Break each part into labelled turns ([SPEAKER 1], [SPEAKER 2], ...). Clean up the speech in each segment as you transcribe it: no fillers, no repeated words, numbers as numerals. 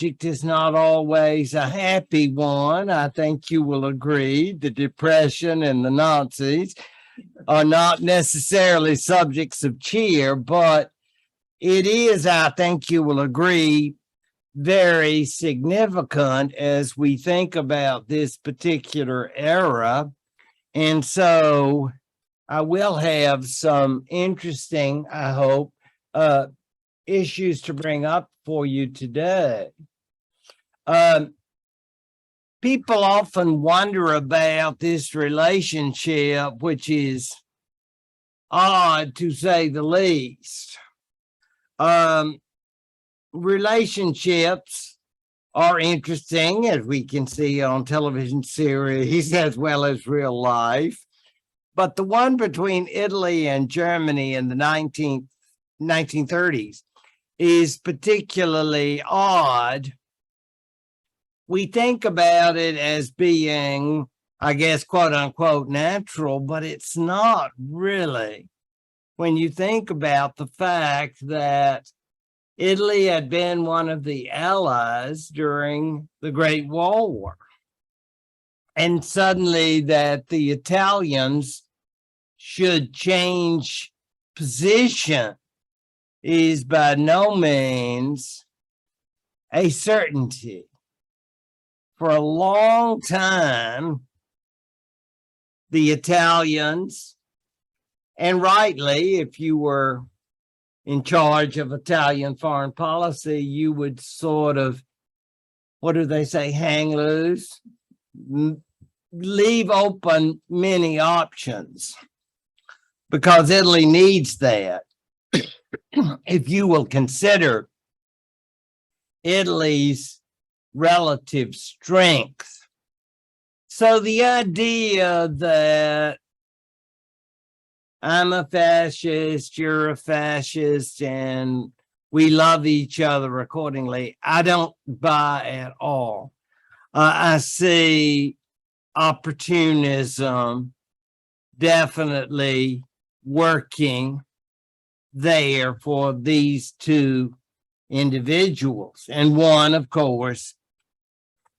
[SPEAKER 1] subject is not always a happy one. I think you will agree. The Depression and the Nazis are not necessarily subjects of cheer, but it is, I think you will agree, very significant as we think about this particular era. And so I will have some interesting, I hope, issues to bring up for you today. People often wonder about this relationship, which is odd to say the least. Relationships are interesting, as we can see on television series as well as real life. But the one between Italy and Germany in the 1930s is particularly odd. We think about it as being, I guess, quote unquote, natural, but it's not really. When you think about the fact that Italy had been one of the allies during the Great War, and suddenly that the Italians should change position is by no means a certainty. For a long time, the Italians, and rightly, if you were in charge of Italian foreign policy, you would sort of, what do they say, hang loose, leave open many options, because Italy needs that. If you will consider Italy's relative strength. So the idea that I'm a fascist, you're a fascist, and we love each other accordingly, I don't buy at all. I see opportunism definitely working there for these two individuals, and one, of course,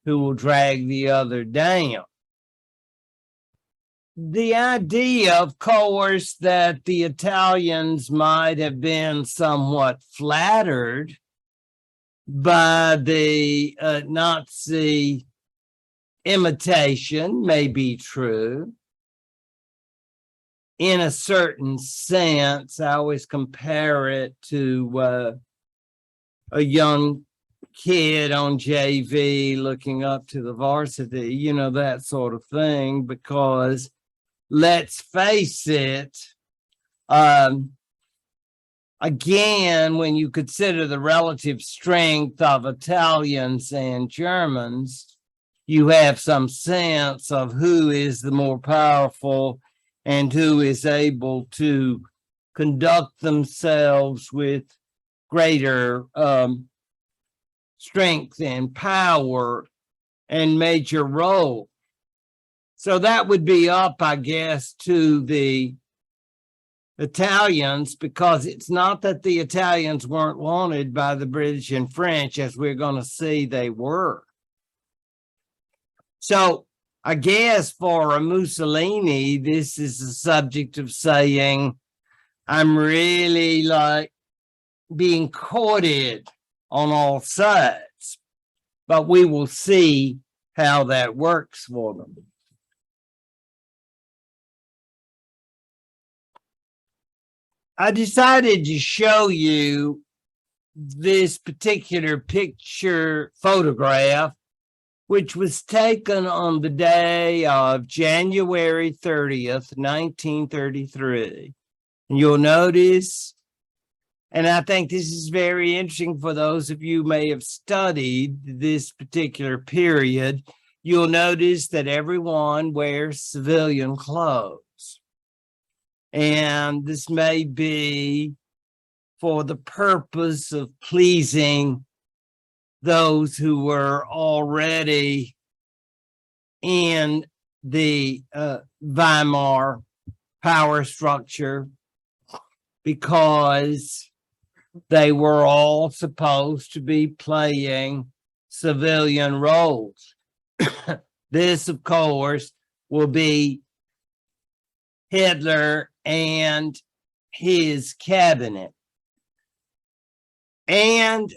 [SPEAKER 1] who will drag the other down. The idea, of course, that the Italians might have been somewhat flattered by the Nazi imitation may be true. In a certain sense, I always compare it to a young kid on JV looking up to the varsity, you know, that sort of thing, because let's face it, again, when you consider the relative strength of Italians and Germans, you have some sense of who is the more powerful and who is able to conduct themselves with greater strength and power and major role. So that would be up, I guess, to the Italians, because it's not that the Italians weren't wanted by the British and French, as we're going to see they were. So I guess for a Mussolini, this is the subject of saying, I'm really like being courted on all sides, but we will see how that works for them. I decided to show you this particular picture photograph, which was taken on the day of January 30th, 1933. And you'll notice, and I think this is very interesting for those of you who may have studied this particular period, you'll notice that everyone wears civilian clothes. And this may be for the purpose of pleasing those who were already in the Weimar power structure, because they were all supposed to be playing civilian roles. This, of course, will be Hitler and his cabinet. And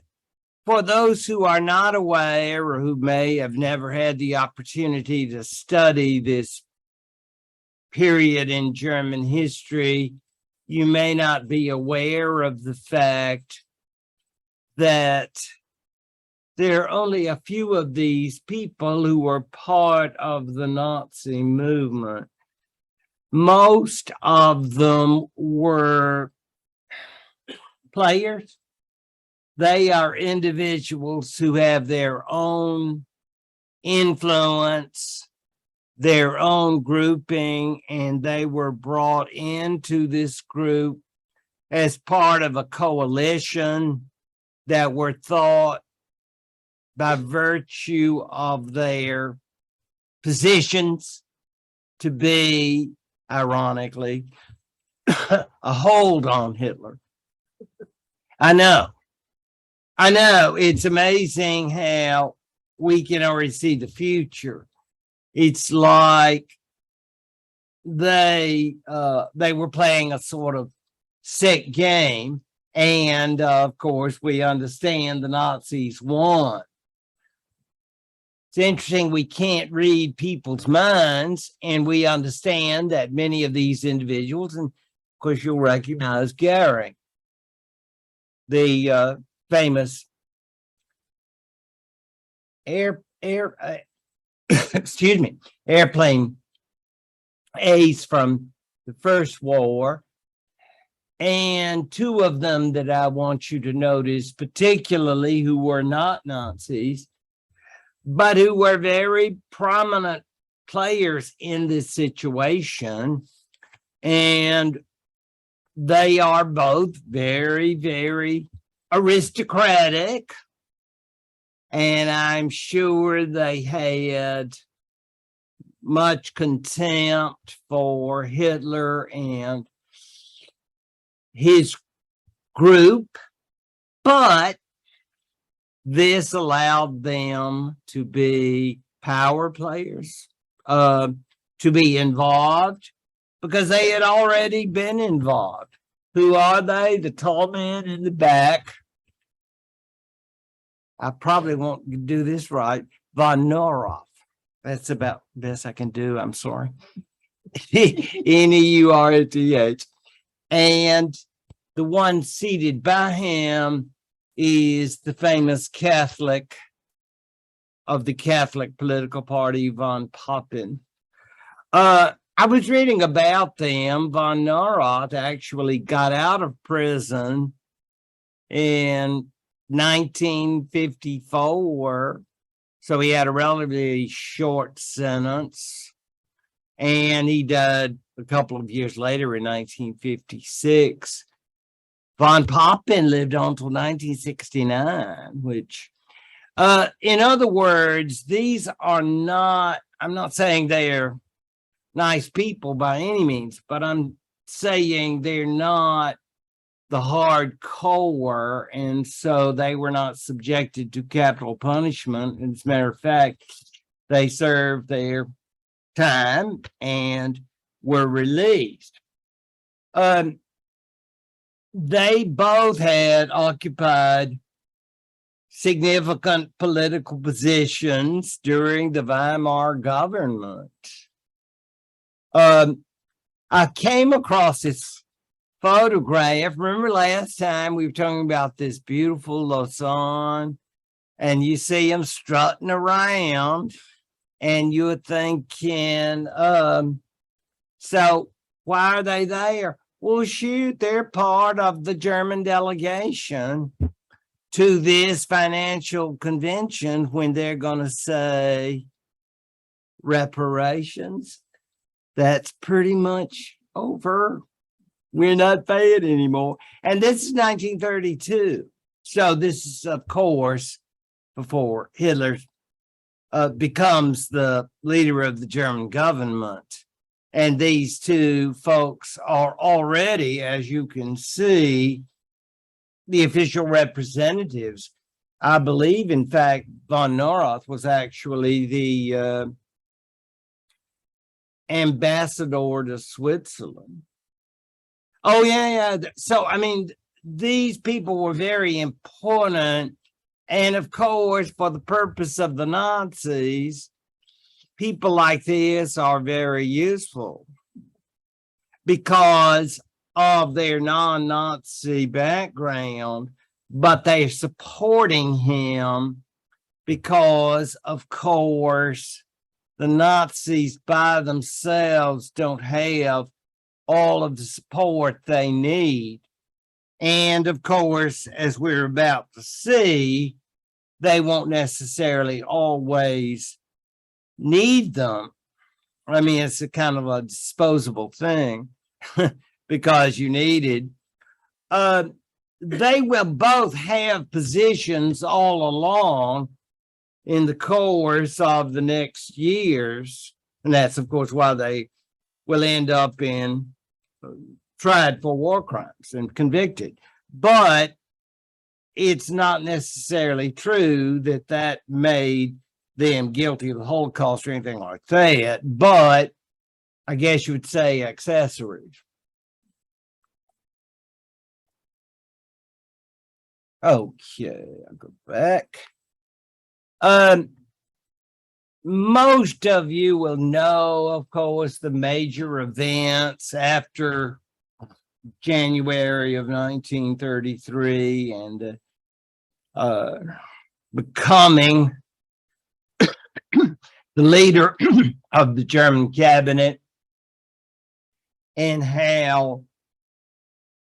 [SPEAKER 1] for those who are not aware or who may have never had the opportunity to study this period in German history, you may not be aware of the fact that there are only a few of these people who were part of the Nazi movement. Most of them were players. They are individuals who have their own influence, their own grouping, and they were brought into this group as part of a coalition that were thought, by virtue of their positions, to be, ironically, a hold on Hitler. I know, it's amazing how we can already see the future. It's like they were playing a sort of set game, and of course we understand the Nazis won. It's interesting, we can't read people's minds, and we understand that many of these individuals, and of course you'll recognize Goering, the famous airplane ace from the First War. And two of them that I want you to notice, particularly, who were not Nazis, but who were very prominent players in this situation. And they are both very, very aristocratic. And I'm sure they had much contempt for Hitler and his group, but this allowed them to be power players, to be involved, because they had already been involved. Who are they? The tall man in the back. I probably won't do this right. Von Neurath. That's about the best I can do. I'm sorry. Neurath. And the one seated by him is the famous Catholic of the Catholic political party, von Papen. I was reading about them. Von Neurath actually got out of prison in 1954, so he had a relatively short sentence, and he died a couple of years later in 1956. Von Papen lived on until 1969, which, in other words, these are not, I'm not saying they're nice people by any means, but I'm saying they're not the hardcore, and so they were not subjected to capital punishment. As a matter of fact, they served their time and were released. They both had occupied significant political positions during the Weimar government. I came across this photograph. Remember last time we were talking about this beautiful Lausanne, and you see them strutting around, and you're thinking, so why are they there? Well, shoot, they're part of the German delegation to this financial convention when they're going to say reparations. That's pretty much over. We're not paying anymore. And this is 1932. So this is, of course, before Hitler becomes the leader of the German government. And these two folks are already, as you can see, the official representatives I believe, in fact, von Neurath was actually the ambassador to Switzerland. Oh, yeah. So, I mean, these people were very important. And of course, for the purpose of the Nazis, people like this are very useful because of their non-Nazi background, but they're supporting him because, of course, the Nazis by themselves don't have all of the support they need. And of course, as we're about to see, they won't necessarily always need them. I mean, it's a kind of a disposable thing because you needed. They will both have positions all along in the course of the next years. And that's, of course, why they will end up in tried for war crimes and convicted. But it's not necessarily true that that made them guilty of the Holocaust or anything like that. But I guess you would say accessories. Okay, I'll go back. Most of you will know, of course, the major events after January of 1933 and becoming the leader of the German cabinet, and how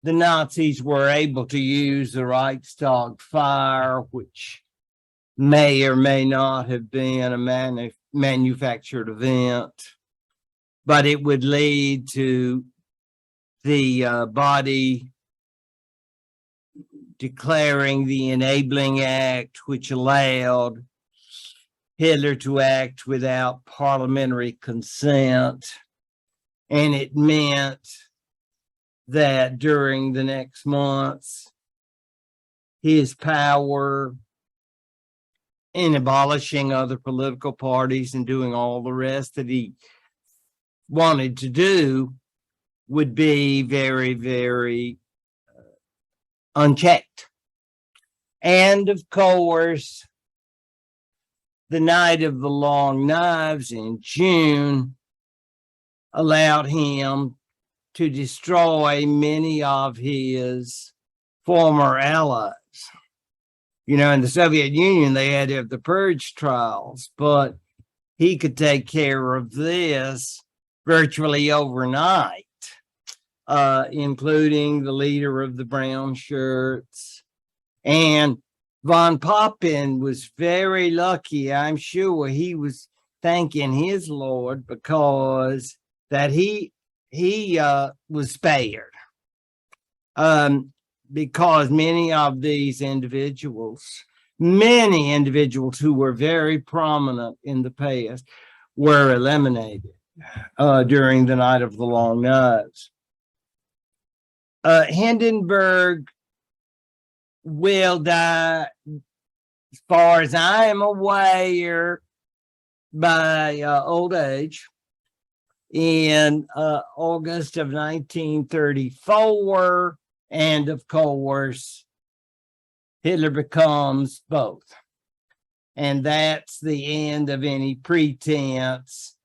[SPEAKER 1] the Nazis were able to use the Reichstag fire, which may or may not have been a manufactured event, but it would lead to the body declaring the Enabling Act, which allowed Hitler to act without parliamentary consent. And it meant that during the next months, his power in abolishing other political parties and doing all the rest that he wanted to do would be very, very unchecked. And of course, the Night of the Long Knives in June allowed him to destroy many of his former allies. You know, in the Soviet Union, they had to have the purge trials, but he could take care of this virtually overnight, including the leader of the brown shirts. And von Papen was very lucky. I'm sure he was thanking his Lord because that he was spared. Because many of these individuals, many individuals who were very prominent in the past, were eliminated during the Night of the Long Knives. Hindenburg will die, as far as I am aware, by old age in August of 1934. And of course, Hitler becomes both. And that's the end of any pretense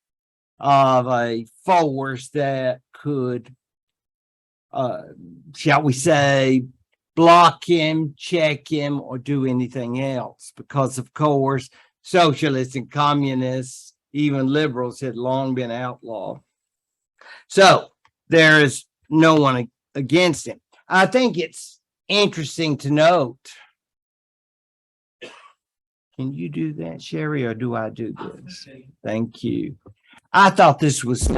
[SPEAKER 1] of a force that could, shall we say, block him, check him, or do anything else. Because, of course, socialists and communists, even liberals, had long been outlawed. So there is no one against him. I think it's interesting to note. Can you do that, Sherry, or do I do this? Thank you. I thought this was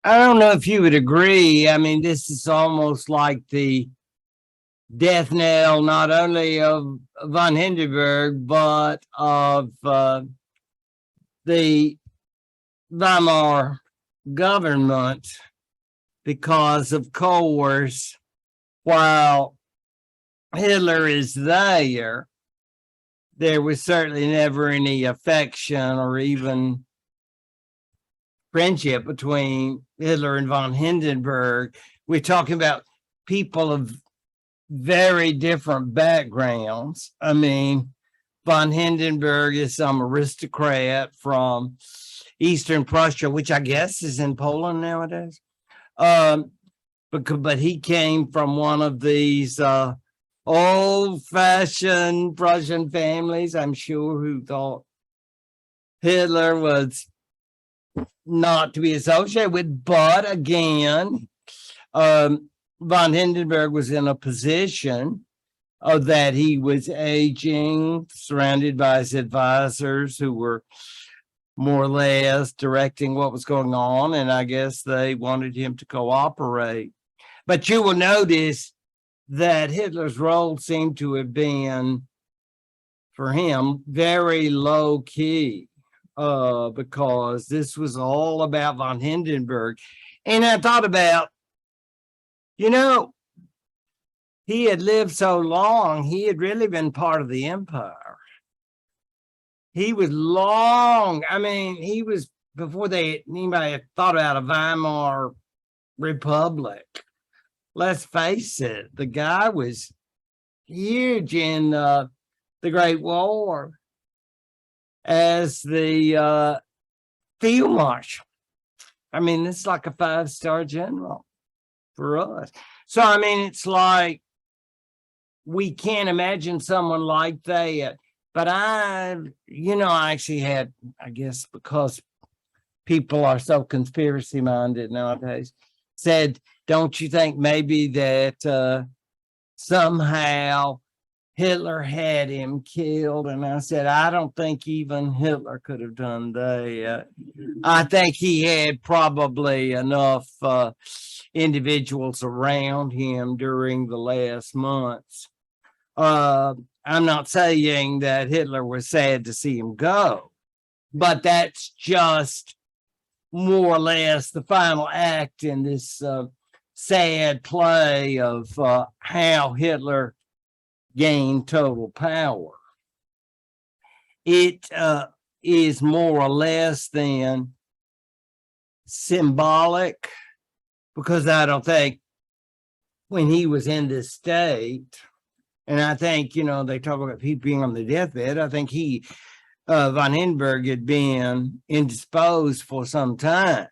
[SPEAKER 1] I don't know if you would agree. I mean, this is almost like the death knell, not only of von Hindenburg, but of the Weimar government, because, of course, while Hitler is there was certainly never any affection or even friendship between Hitler and von Hindenburg. We're talking about people of very different backgrounds. I mean, von Hindenburg is some aristocrat from Eastern Prussia, which I guess is in Poland nowadays. But he came from one of these old-fashioned Prussian families, I'm sure, who thought Hitler was not to be associated with. But again, von Hindenburg was in a position that he was aging, surrounded by his advisors who were more or less directing what was going on, and I guess they wanted him to cooperate. But you will notice that Hitler's role seemed to have been, for him, very low key, because this was all about von Hindenburg. And I thought about, he had lived so long, he had really been part of the empire. He was long, I mean, he was before anybody had thought about a Weimar Republic. Let's face it, the guy was huge in the Great War as the field marshal. I mean, it's like a 5-star general for us. So, I mean, it's like we can't imagine someone like that. But I actually had, I guess, because people are so conspiracy minded nowadays, said, don't you think maybe that somehow Hitler had him killed? And I said, I don't think even Hitler could have done that. I think he had probably enough individuals around him during the last months. I'm not saying that Hitler was sad to see him go, but that's just more or less the final act in this sad play of how Hitler gained total power. It is more or less than symbolic, because I don't think when he was in this state, and I think, they talk about people being on the deathbed, I think von Hindenburg had been indisposed for some time.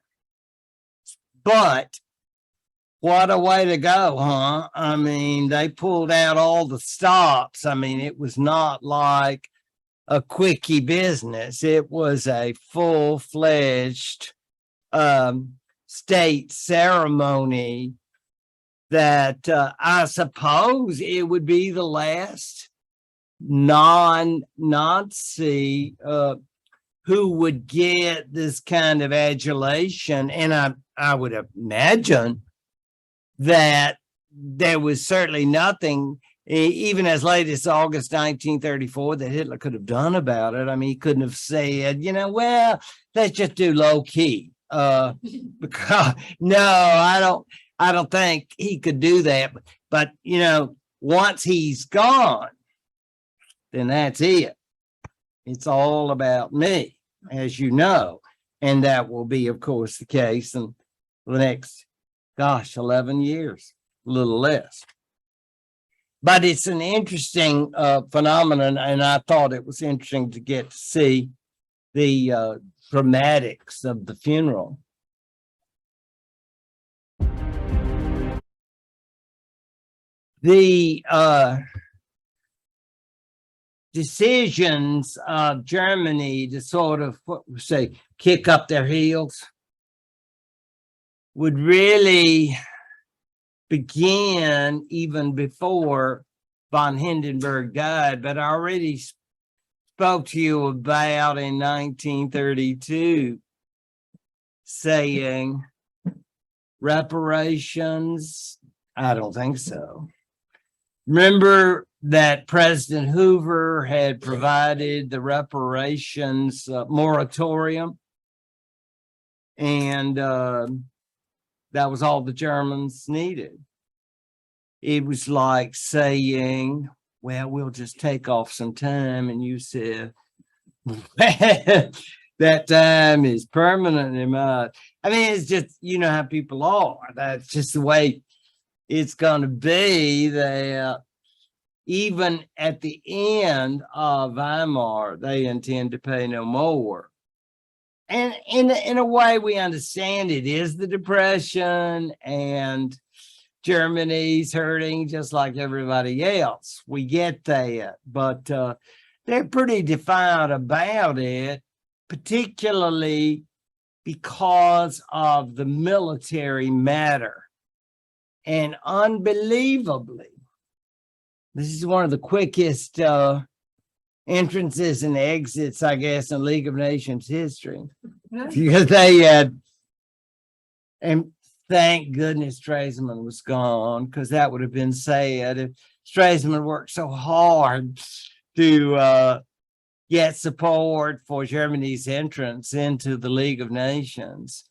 [SPEAKER 1] But what a way to go, huh? I mean, they pulled out all the stops. I mean, it was not like a quickie business. It was a full-fledged state ceremony that I suppose it would be the last non-Nazi who would get this kind of adulation. And I would imagine that there was certainly nothing, even as late as August 1934, that Hitler could have done about it. I mean, he couldn't have said, well, let's just do low key. Because no, I don't think he could do that. But once he's gone, then that's it. It's all about me, as you know. And that will be, of course, the case in the next, 11 years, a little less. But it's an interesting phenomenon, and I thought it was interesting to get to see the dramatics of the funeral. The decisions of Germany to sort of, kick up their heels would really begin even before von Hindenburg died. But I already spoke to you about in 1932 saying reparations? I don't think so. Remember that President Hoover had provided the reparations moratorium, and that was all the Germans needed. It was like saying, well, we'll just take off some time. And you said, that time is permanent in my. I mean, it's just, you know how people are. That's just the way it's going to be. That even at the end of Weimar, they intend to pay no more. And in a way, we understand it is the Depression, and Germany's hurting just like everybody else. We get that, but they're pretty defiant about it, particularly because of the military matter. And unbelievably, this is one of the quickest entrances and exits, I guess, in League of Nations history, because they had, and thank goodness Stresemann was gone, because that would have been sad if Stresemann worked so hard to get support for Germany's entrance into the League of Nations.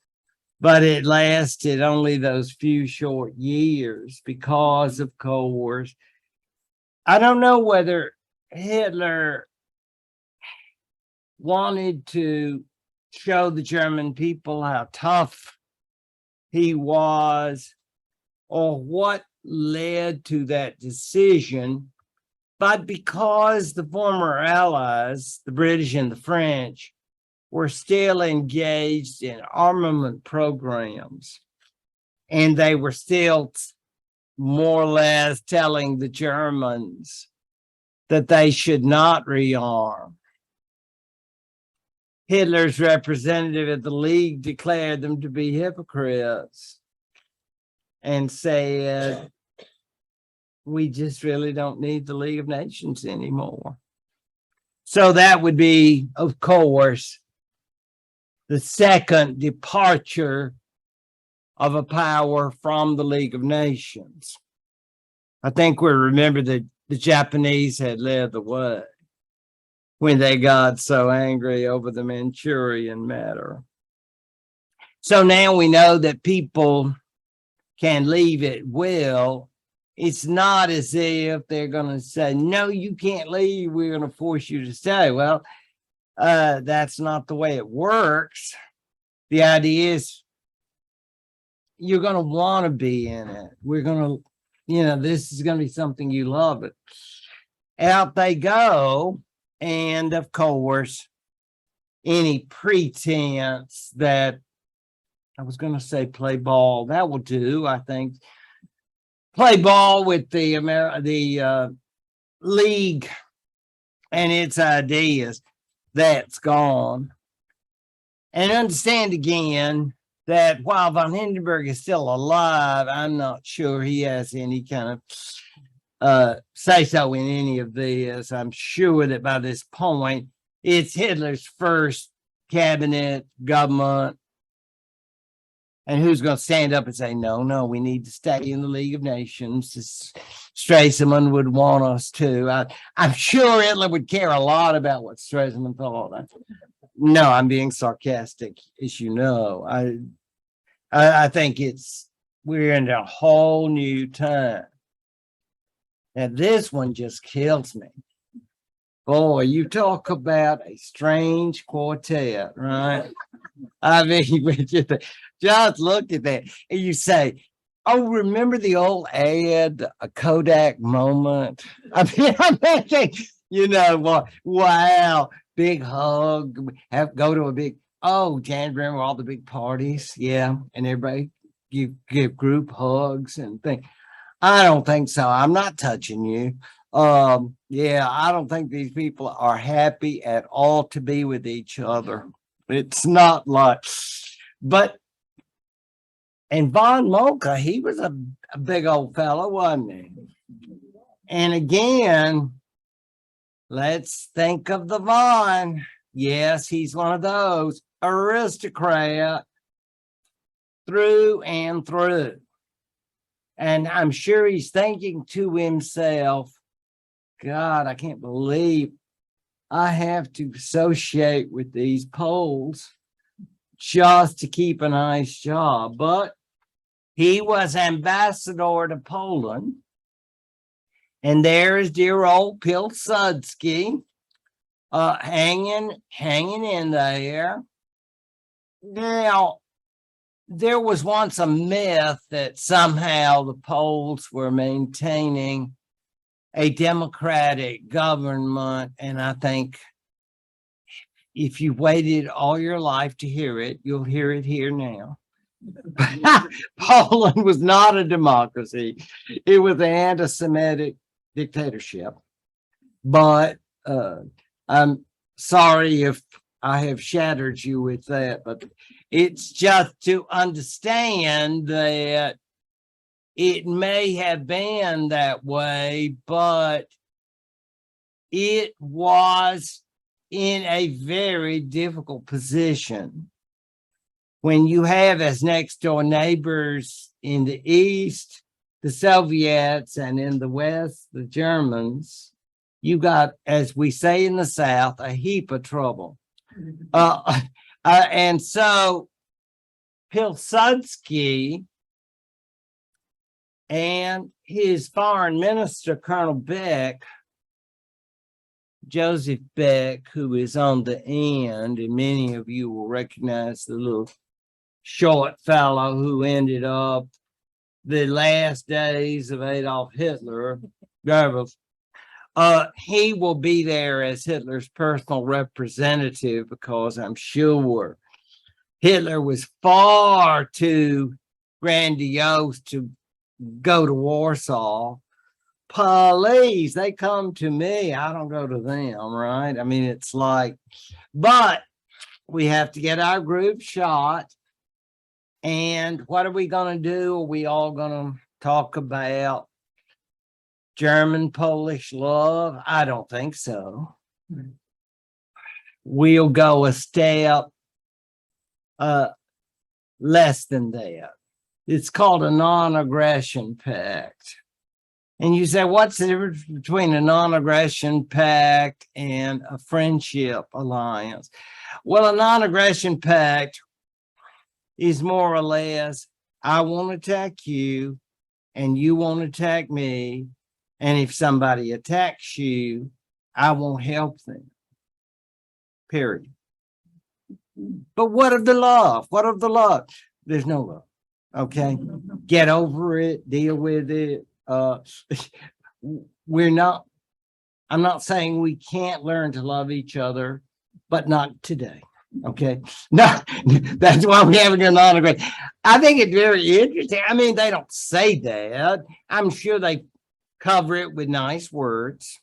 [SPEAKER 1] But it lasted only those few short years because, of course, I don't know whether Hitler wanted to show the German people how tough he was, or what led to that decision. But because the former allies, the British and the French, were still engaged in armament programs, and they were still more or less telling the Germans that they should not rearm, Hitler's representative at the League declared them to be hypocrites and said, we just really don't need the League of Nations anymore. So that would be, of course, the second departure of a power from the League of Nations. I think we remember that the Japanese had led the way when they got so angry over the Manchurian matter. So now we know that people can leave at will. It's not as if they're going to say, no, you can't leave, we're going to force you to stay. Well, that's not the way it works. The idea is you're going to want to be in it. We're going to, this is going to be something you love. It. Out they go. And of course, any pretense that, I was going to say play ball, that will do, I think. Play ball with the league and its ideas, that's gone. And understand again that while von Hindenburg is still alive, I'm not sure he has any kind of say so in any of this. I'm sure that by this point, it's Hitler's first cabinet, government. And who's going to stand up and say, no, we need to stay in the League of Nations? Stresemann would want us to. I'm sure Hitler would care a lot about what Stresemann thought. No, I'm being sarcastic, as you know. I think we're in a whole new time. And this one just kills me. Boy, you talk about a strange quartet, right? I mean, just look at that. And you say, oh, remember the old ad, a Kodak moment? I mean, wow, big hug, go to a big, Jan, remember all the big parties? Yeah, and everybody give group hugs and things. I don't think so. I'm not touching you. I don't think these people are happy at all to be with each other. It's not like, and von Moltke, he was a big old fellow, wasn't he? And again, let's think of the Von. Yes, he's one of those aristocrat. through and through. And I'm sure he's thinking to himself, God, I can't believe I have to associate with these Poles just to keep a nice job. But he was ambassador to Poland. And there's dear old Pilsudski hanging in there. Now, there was once a myth that somehow the Poles were maintaining a democratic government, and I think if you waited all your life to hear it, you'll hear it here now. Poland was not a democracy. It was an anti-Semitic dictatorship. But I'm sorry if I have shattered you with that, but it's just to understand that it may have been that way, but it was in a very difficult position. When you have as next door neighbors in the East, the Soviets, and in the West, the Germans, you got, as we say in the South, a heap of trouble. And so Pilsudski and his foreign minister, Colonel Beck, Joseph Beck, who is on the end, and many of you will recognize the little short fellow who ended up the last days of Adolf Hitler, Goebbels. He will be there as Hitler's personal representative, because I'm sure Hitler was far too grandiose to go to Warsaw. Police, they come to me, I don't go to them, right? I mean, it's like, but we have to get our group shot. And what are we going to do? Are we all going to talk about German-Polish love? I don't think so. We'll go a step less than that. It's called a non-aggression pact. And you say, what's the difference between a non-aggression pact and a friendship alliance? Well, a non-aggression pact is more or less, I won't attack you and you won't attack me. And if somebody attacks you, I won't help them. Period. But what of the love? What of the love? There's no love. Okay. Get over it, deal with it. I'm not saying we can't learn to love each other, but not today. Okay. No, that's why we're having a non-aggression. I think it's very interesting. I mean, they don't say that. I'm sure they cover it with nice words,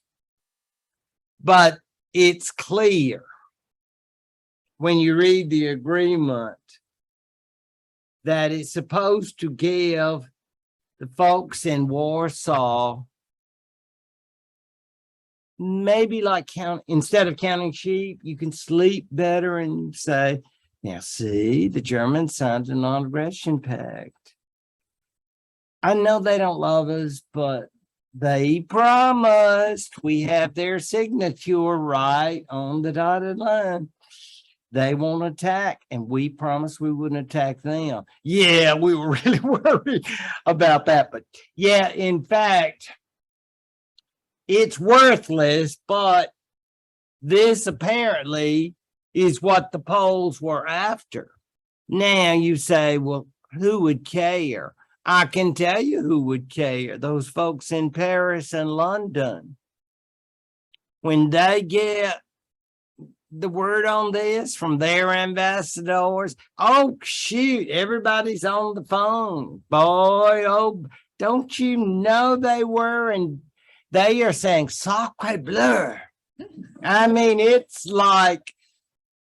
[SPEAKER 1] but it's clear when you read the agreement that it's supposed to give the folks in Warsaw maybe like instead of counting sheep, you can sleep better and say, now see, the Germans signed a non-aggression pact. I know they don't love us, but they promised. We have their signature right on the dotted line. They won't attack, and we promised we wouldn't attack them. Yeah, we were really worried about that. But yeah, in fact, it's worthless, but this apparently is what the Poles were after. Now you say, well, who would care? I can tell you who would care. Those folks in Paris and London. When they get the word on this from their ambassadors, oh, shoot, everybody's on the phone. Boy, oh, don't you know they were? And they are saying, sacre bleu. I mean, it's like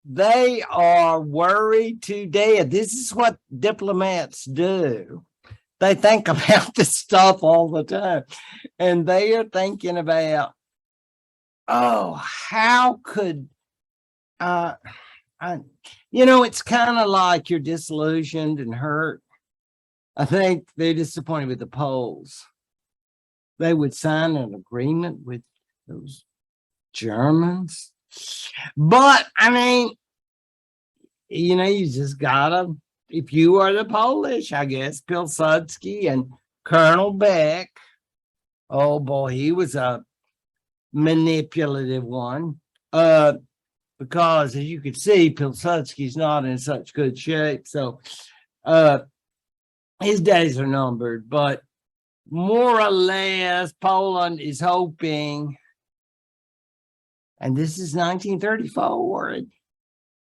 [SPEAKER 1] they are worried to death. This is what diplomats do. They think about this stuff all the time. And they are thinking about, oh, how could, it's kind of like you're disillusioned and hurt. I think they're disappointed with the Poles. They would sign an agreement with those Germans. But I mean, you just gotta, if you are the Polish, I guess, Pilsudski and Colonel Beck. Oh boy, he was a manipulative one. Because as you can see, Pilsudski's not in such good shape. So his days are numbered, but more or less, Poland is hoping, and this is 1934.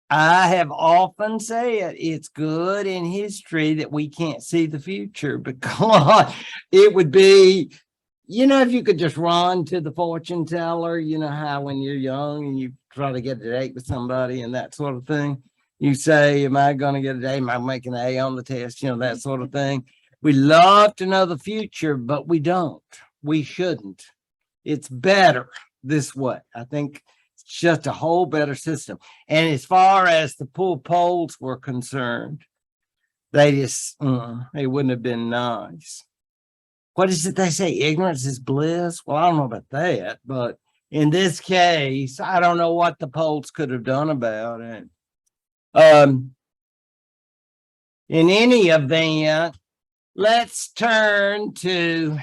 [SPEAKER 1] I have often said it's good in history that we can't see the future, because it would be, if you could just run to the fortune teller, how when you're young and you try to get a date with somebody and that sort of thing, you say, am I going to get a date? Am I making an A on the test? That sort of thing. We love to know the future, but we don't. We shouldn't. It's better this way. I think it's just a whole better system. And as far as the poor Poles were concerned, they just, it wouldn't have been nice. What is it they say? Ignorance is bliss. Well, I don't know about that, but in this case, I don't know what the Poles could have done about it. In any event, let's turn to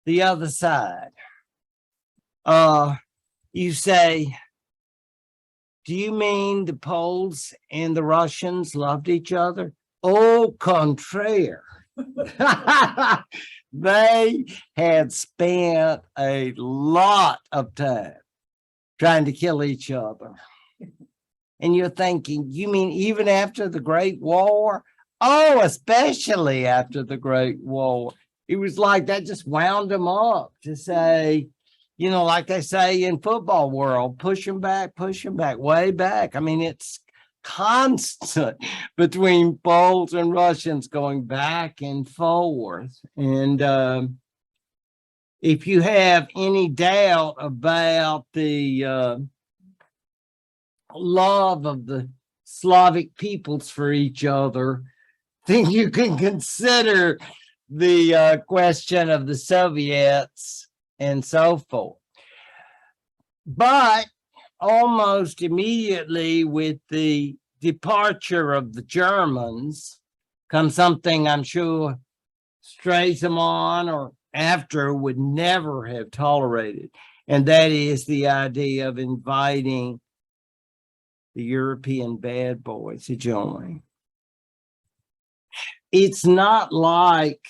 [SPEAKER 1] the other side. You say, do you mean the Poles and the Russians loved each other? Au contraire. They had spent a lot of time trying to kill each other. And you're thinking, you mean even after the Great War? Oh, especially after the Great War. It was like that just wound them up to say, like they say in football world, push them back, way back. I mean, it's constant between Poles and Russians going back and forth. And if you have any doubt about the love of the Slavic peoples for each other, then you can consider the question of the Soviets and so forth. But almost immediately with the departure of the Germans comes something I'm sure Stresemann or after would never have tolerated, and that is the idea of inviting the European bad boys to join. It's not like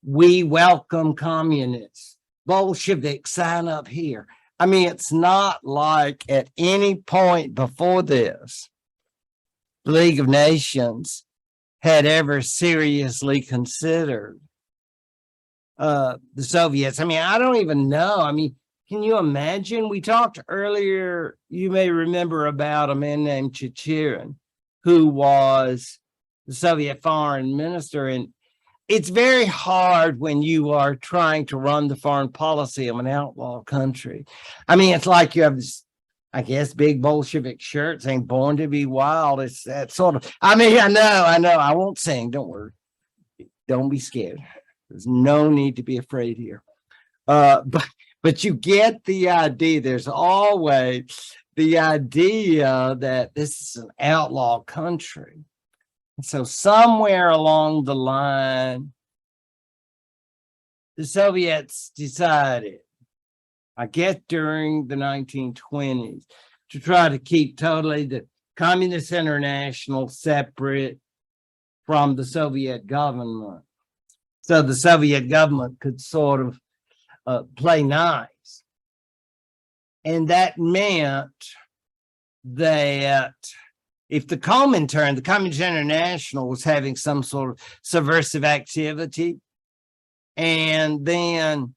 [SPEAKER 1] we welcome communists, Bolsheviks, sign up here. I mean, it's not like at any point before this, the League of Nations had ever seriously considered the Soviets. I mean, I don't even know. I mean, can you imagine? We talked earlier, you may remember, about a man named Chicherin, who was the Soviet foreign minister. And it's very hard when you are trying to run the foreign policy of an outlaw country. I mean, it's like you have this, I guess, big Bolshevik shirt saying "Born to Be Wild." It's that sort of, I mean, I know. I won't sing. Don't worry. Don't be scared. There's no need to be afraid here. But you get the idea. There's always the idea that this is an outlaw country. So somewhere along the line, the Soviets decided, I guess during the 1920s, to try to keep totally the Communist International separate from the Soviet government. So the Soviet government could sort of play nice. And that meant that if the Comintern, the Communist International, was having some sort of subversive activity, and then,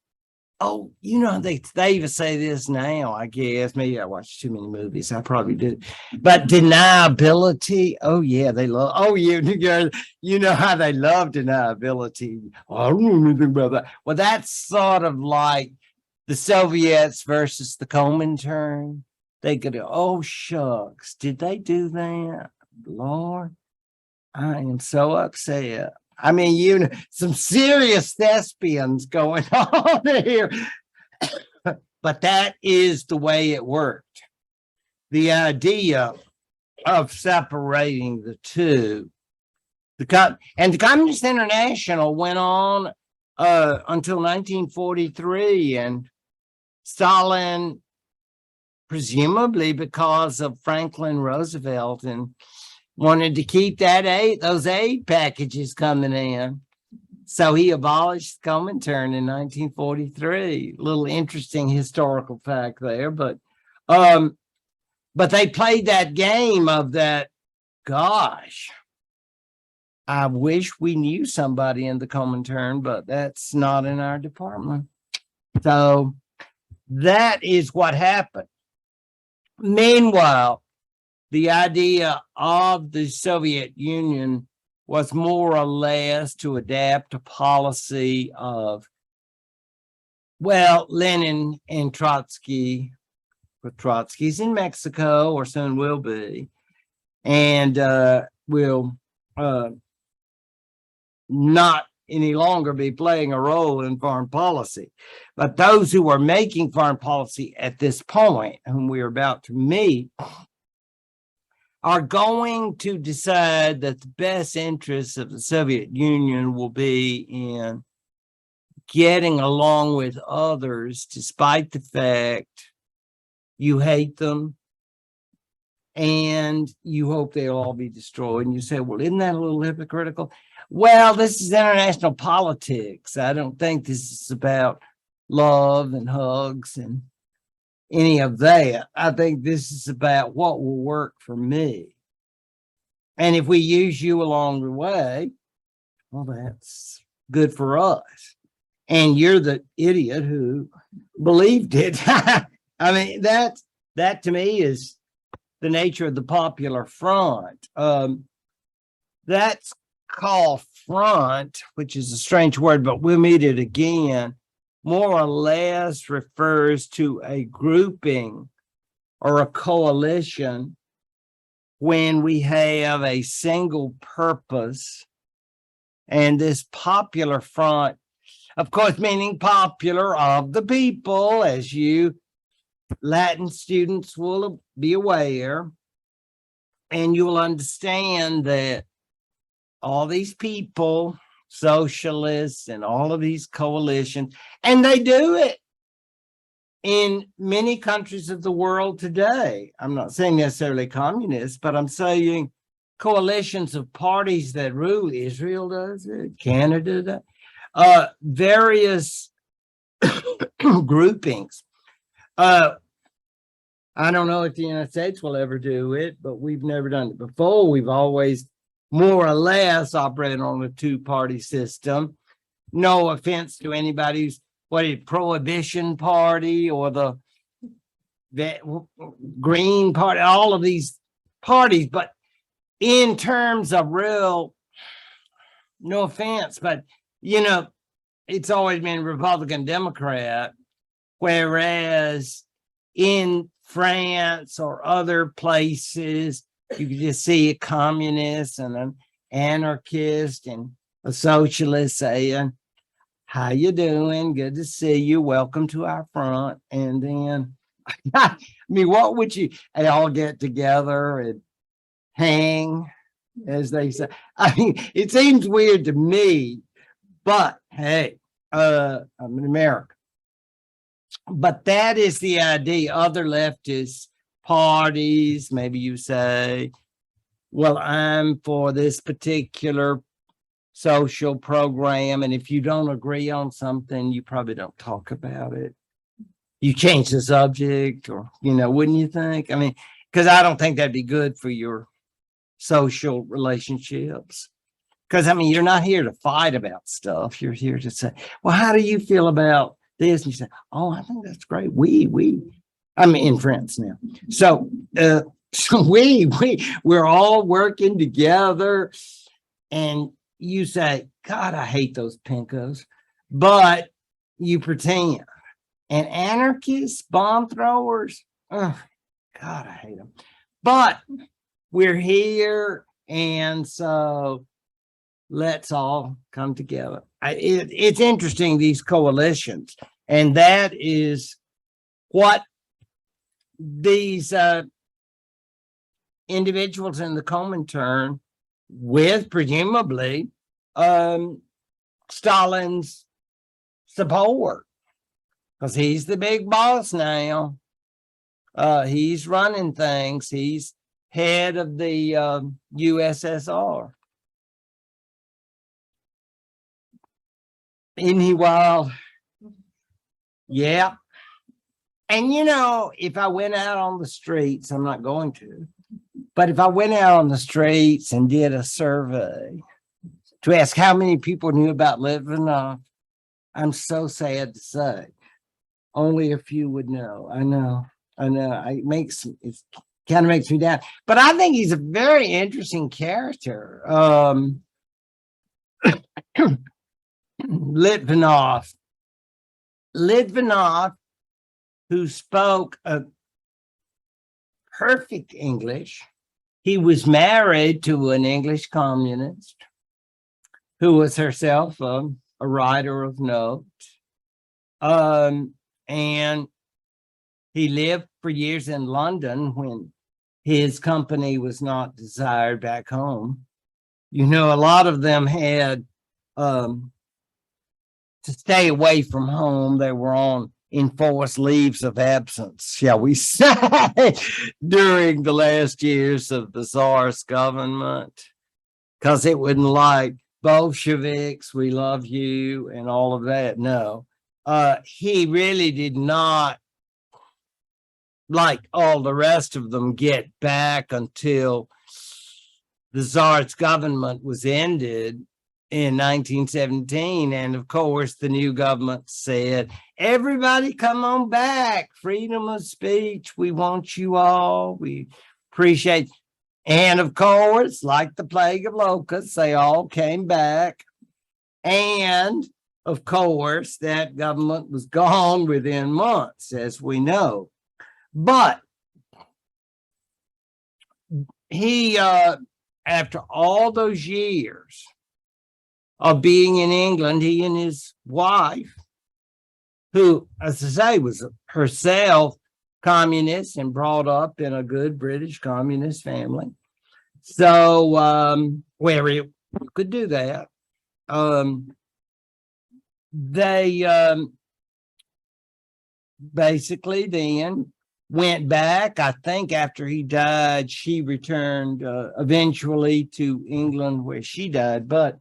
[SPEAKER 1] they even say this now, I guess. Maybe I watched too many movies. I probably did. But deniability, oh, yeah, they love, you know how they love deniability. Oh, I don't know anything about that. Well, that's sort of like the Soviets versus the Comintern. They could, oh, shucks, did they do that? Lord. I am so upset. I mean, you know, some serious thespians going on here, but that is the way it worked. The idea of separating the two, and the Communist International went on until 1943, and Stalin, presumably because of Franklin Roosevelt, and wanted to keep those aid packages coming in. So he abolished the Comintern in 1943. Little interesting historical fact there, but they played that game of that. Gosh, I wish we knew somebody in the Comintern, but that's not in our department. So that is what happened. Meanwhile, the idea of the Soviet Union was more or less to adapt a policy of, well, Lenin and Trotsky, but Trotsky's in Mexico, or soon will be, and will not any longer be playing a role in foreign policy. But those who are making foreign policy at this point, whom we are about to meet, are going to decide that the best interests of the Soviet Union will be in getting along with others, despite the fact you hate them and you hope they'll all be destroyed. And you say, well, isn't that a little hypocritical? Well, this is international politics. I don't think this is about love and hugs and any of that. I think this is about what will work for me. And if we use you along the way, well, that's good for us. And you're the idiot who believed it. I mean, that to me is the nature of the Popular Front. That's called front, which is a strange word, but we'll meet it again, more or less refers to a grouping or a coalition when we have a single purpose. And this Popular Front, of course, meaning popular, of the people, as you Latin students will be aware, and you will understand that all these people, socialists and all of these coalitions, and they do it in many countries of the world today. I'm not saying necessarily communists, but I'm saying coalitions of parties that rule. Israel does it, Canada does, various groupings. I don't know if the United States will ever do it, but we've never done it before. We've always more or less operated on a two-party system. No offense to anybody who's Prohibition Party or the Green Party, all of these parties. But in terms of real, no offense, but you know, it's always been Republican, Democrat, whereas in France or other places, you can just see a communist and an anarchist and a socialist saying, how you doing? Good to see you. Welcome to our front. And then, I mean, what would you, they all get together and hang, as they say. I mean, it seems weird to me, but hey, I'm in America. But that is the idea. Other leftist parties, maybe you say, well, I'm for this particular social program, and if you don't agree on something, you probably don't talk about it. You change the subject, or, you know, wouldn't you think? I mean, because I don't think that'd be good for your social relationships. Because, I mean, you're not here to fight about stuff. You're here to say, well, how do you feel about this? And you say, oh, I think that's great. I'm in France now. So, we're all working together, and you say, God, I hate those pinkos, but you pretend. And anarchists, bomb throwers, oh, God, I hate them. But we're here, And so let's all come together. It's interesting, these coalitions, and that is what these individuals in the Comintern, with presumably Stalin's support, because he's the big boss now. He's running things. He's head of the USSR. Isn't he wild? Yeah. And you know, if I went out on the streets, I'm not going to, but if I went out on the streets and did a survey to ask how many people knew about Litvinov, I'm so sad to say only a few would know. I know. It kind of makes me down, but I think he's a very interesting character. Litvinov, who spoke a perfect English. He was married to an English communist who was herself a writer of note. And he lived for years in London when his company was not desired back home. You know, a lot of them had to stay away from home. They were on enforced leaves of absence, shall we say, during the last years of the Tsar's government, because it wouldn't like Bolsheviks, we love you, and all of that. No, he really did not, like all the rest of them, get back until the Tsar's government was ended in 1917. And of course, the new government said, everybody come on back, freedom of speech, we want you all, we appreciate. And of course, like the plague of locusts, they all came back. And of course, that government was gone within months, as we know. But he, after all those years of being in England, he and his wife, who, as I say, was herself communist and brought up in a good British communist family. So, where you could do that. They basically then went back. I think after he died, she returned eventually to England, where she died. But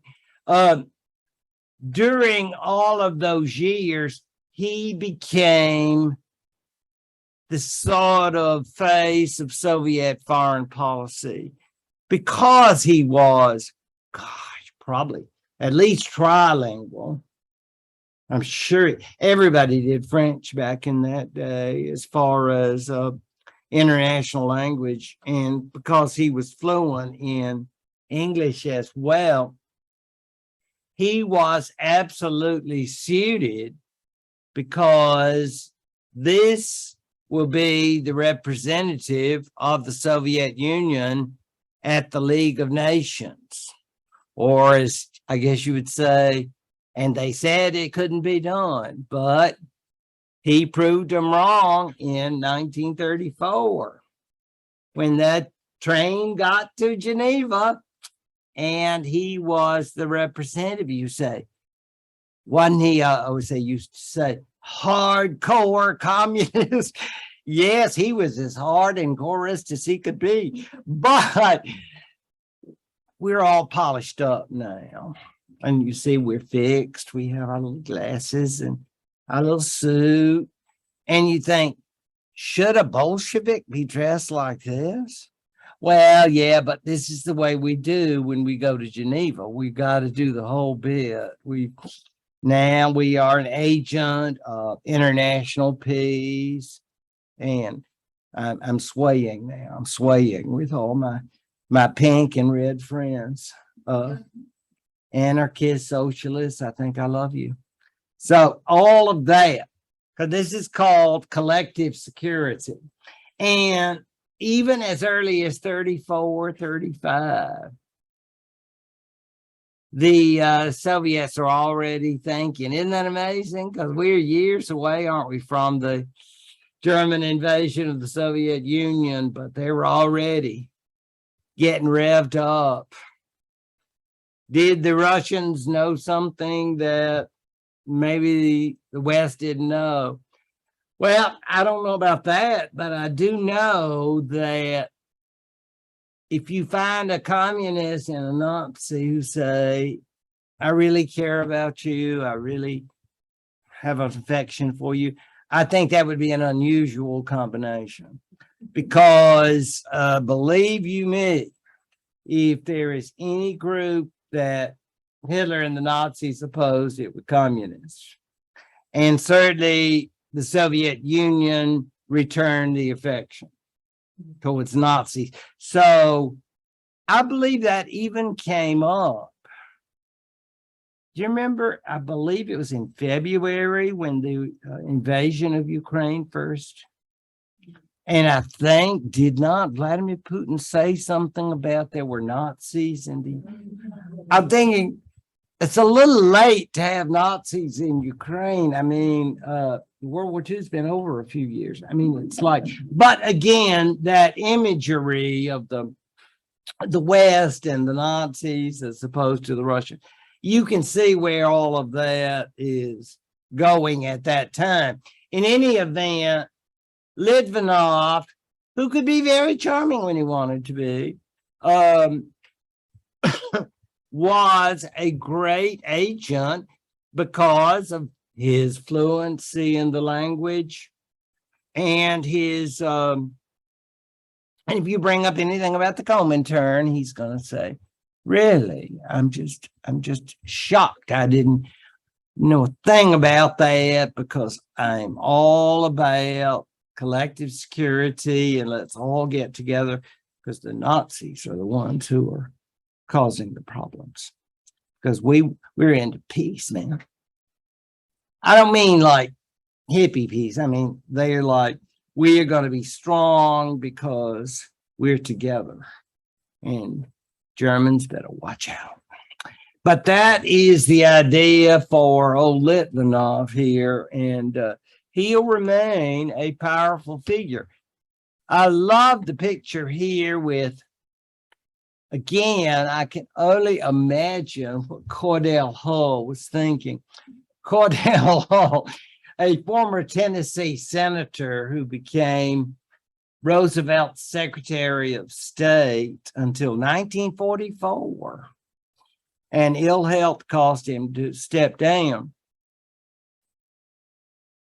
[SPEAKER 1] during all of those years, he became the sort of face of Soviet foreign policy, because he was, gosh, probably at least trilingual. I'm sure everybody did French back in that day as far as international language. And because he was fluent in English as well, he was absolutely suited, because this will be the representative of the Soviet Union at the League of Nations, or as I guess you would say, and they said it couldn't be done, but he proved them wrong in 1934 when that train got to Geneva, and he was the representative. You say, wasn't he? I would say, used to say, hardcore communist. Yes, he was as hard and chorist as he could be, but we're all polished up now. And you see, we're fixed. We have our little glasses and our little suit. And you think, should a Bolshevik be dressed like this? Well, yeah, but this is the way we do when we go to Geneva. We got to do the whole bit. Now we are an agent of international peace. And I'm swaying now. I'm swaying with all my pink and red friends. Anarchists, socialists, I think I love you. So all of that, because this is called collective security. And even as early as 34, 35, the Soviets are already thinking, isn't that amazing? Because we're years away, aren't we, from the German invasion of the Soviet Union, but they were already getting revved up. Did the Russians know something that maybe the West didn't know? Well, I don't know about that, but I do know that if you find a communist and a Nazi who say, I really care about you, I really have an affection for you, I think that would be an unusual combination. Because believe you me, if there is any group that Hitler and the Nazis opposed, it was communists. And certainly the Soviet Union returned the affection towards Nazis. So I believe that even came up. Do you remember, I believe it was in February when the invasion of Ukraine first? And I think, did not Vladimir Putin say something about there were Nazis in the... I'm thinking it's a little late to have Nazis in Ukraine. I mean, World War II has been over a few years. I mean, it's like, but again, that imagery of the West and the Nazis as opposed to the Russians, you can see where all of that is going at that time. In any event, Litvinov, who could be very charming when he wanted to be, was a great agent because of his fluency in the language and his and if you bring up anything about the Comintern, he's going to say, really, I'm just shocked I didn't know a thing about that, because I'm all about collective security and let's all get together, because the Nazis are the ones who are causing the problems, because we're into peace, man. I don't mean like hippie peace. I mean, they're like, we are going to be strong because we're together, and Germans better watch out. But that is the idea for old Litvinov here, and he'll remain a powerful figure. I love the picture here with, again, I can only imagine what Cordell Hull was thinking. Cordell Hull, a former Tennessee senator who became Roosevelt's Secretary of State until 1944. And ill health caused him to step down.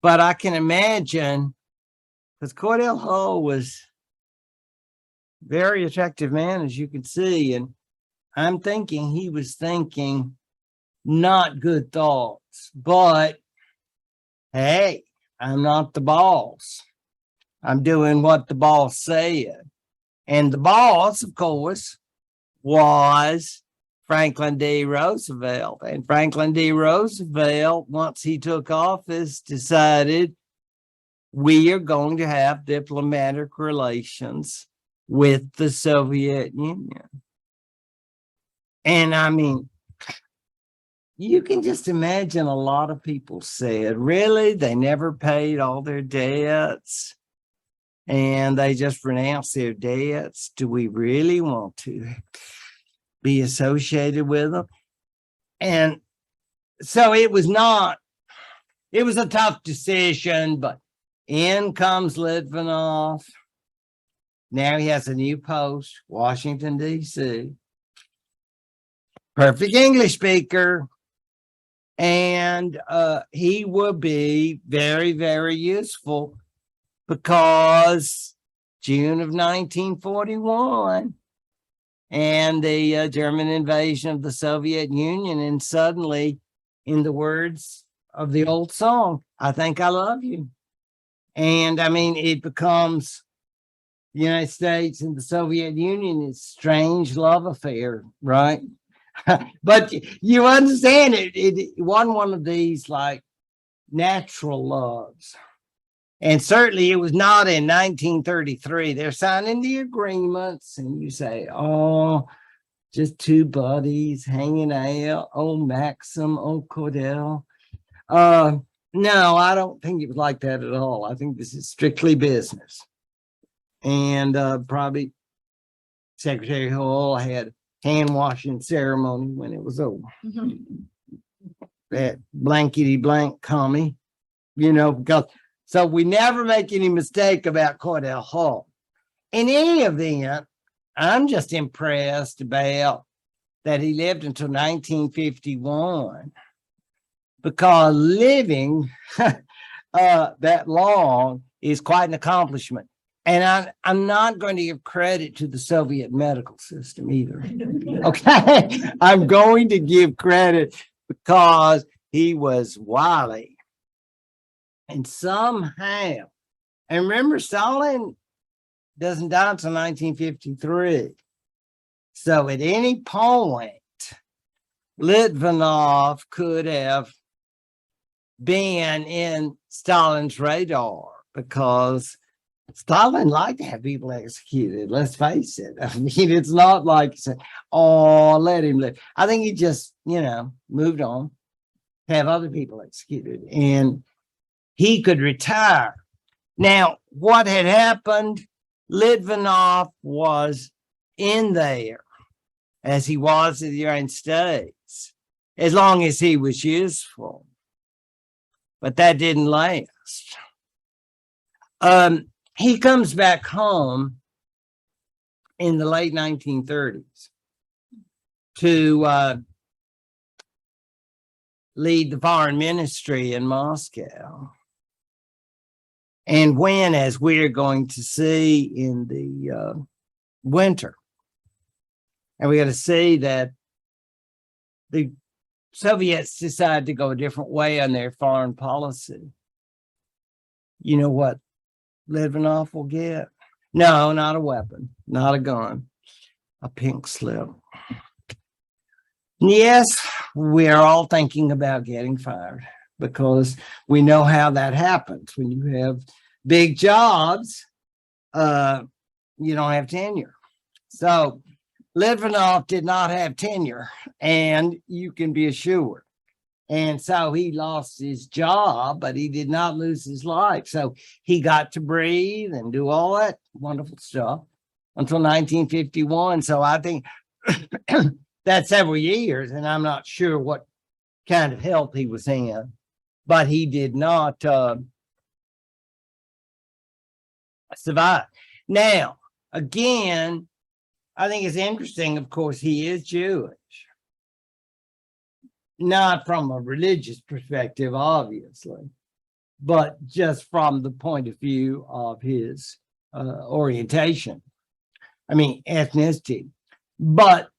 [SPEAKER 1] But I can imagine, because Cordell Hull was a very attractive man, as you can see, and I'm thinking he was thinking not good thoughts, but hey, I'm not the boss. I'm doing what the boss said. And the boss, of course, was Franklin D. Roosevelt. And Franklin D. Roosevelt, once he took office, decided we are going to have diplomatic relations with the Soviet Union. And I mean, you can just imagine a lot of people said, really? They never paid all their debts and they just renounced their debts. Do we really want to be associated with them? And so it was a tough decision, but in comes Litvinov. Now he has a new post, Washington, D.C. Perfect English speaker. And he will be very, very useful, because June of 1941 and the German invasion of the Soviet Union, and suddenly, in the words of the old song, I think I love you. And I mean, it becomes the United States and the Soviet Union is strange love affair, right? But you understand it wasn't one of these like natural loves. And certainly it was not in 1933. They're signing the agreements, and you say, oh, just two buddies hanging out. Oh, Maxim, oh, Cordell. No, I don't think it was like that at all. I think this is strictly business. And probably Secretary Hall had hand washing ceremony when it was over. That blankety blank commie, because so we never make any mistake about Cordell Hall. In any event, I'm just impressed about that he lived until 1951, because living that long is quite an accomplishment. And I'm not going to give credit to the Soviet medical system either. Okay, I'm going to give credit because he was wily. And somehow, and remember, Stalin doesn't die until 1953. So at any point, Litvinov could have been in Stalin's radar, because Stalin liked to have people executed. Let's face it. I mean, it's not like he said, oh, let him live. I think he just, moved on, have other people executed, and he could retire. Now, what had happened, Litvinov was in there, as he was in the United States, as long as he was useful. But that didn't last. He comes back home in the late 1930s to lead the foreign ministry in Moscow. And when, as we're going to see in the winter, and we're going to see that the Soviets decided to go a different way on their foreign policy. You know what Litvinov will get? No, not a weapon, not a gun, a pink slip. Yes, we're all thinking about getting fired, because we know how that happens. When you have big jobs, you don't have tenure. So Litvinov did not have tenure, and you can be assured. And so he lost his job, but he did not lose his life. So he got to breathe and do all that wonderful stuff until 1951. So I think that's several years, and I'm not sure what kind of health he was in, but he did not survive. Now, again, I think it's interesting, of course, he is Jewish. Not from a religious perspective, obviously, but just from the point of view of his orientation. I mean, ethnicity. But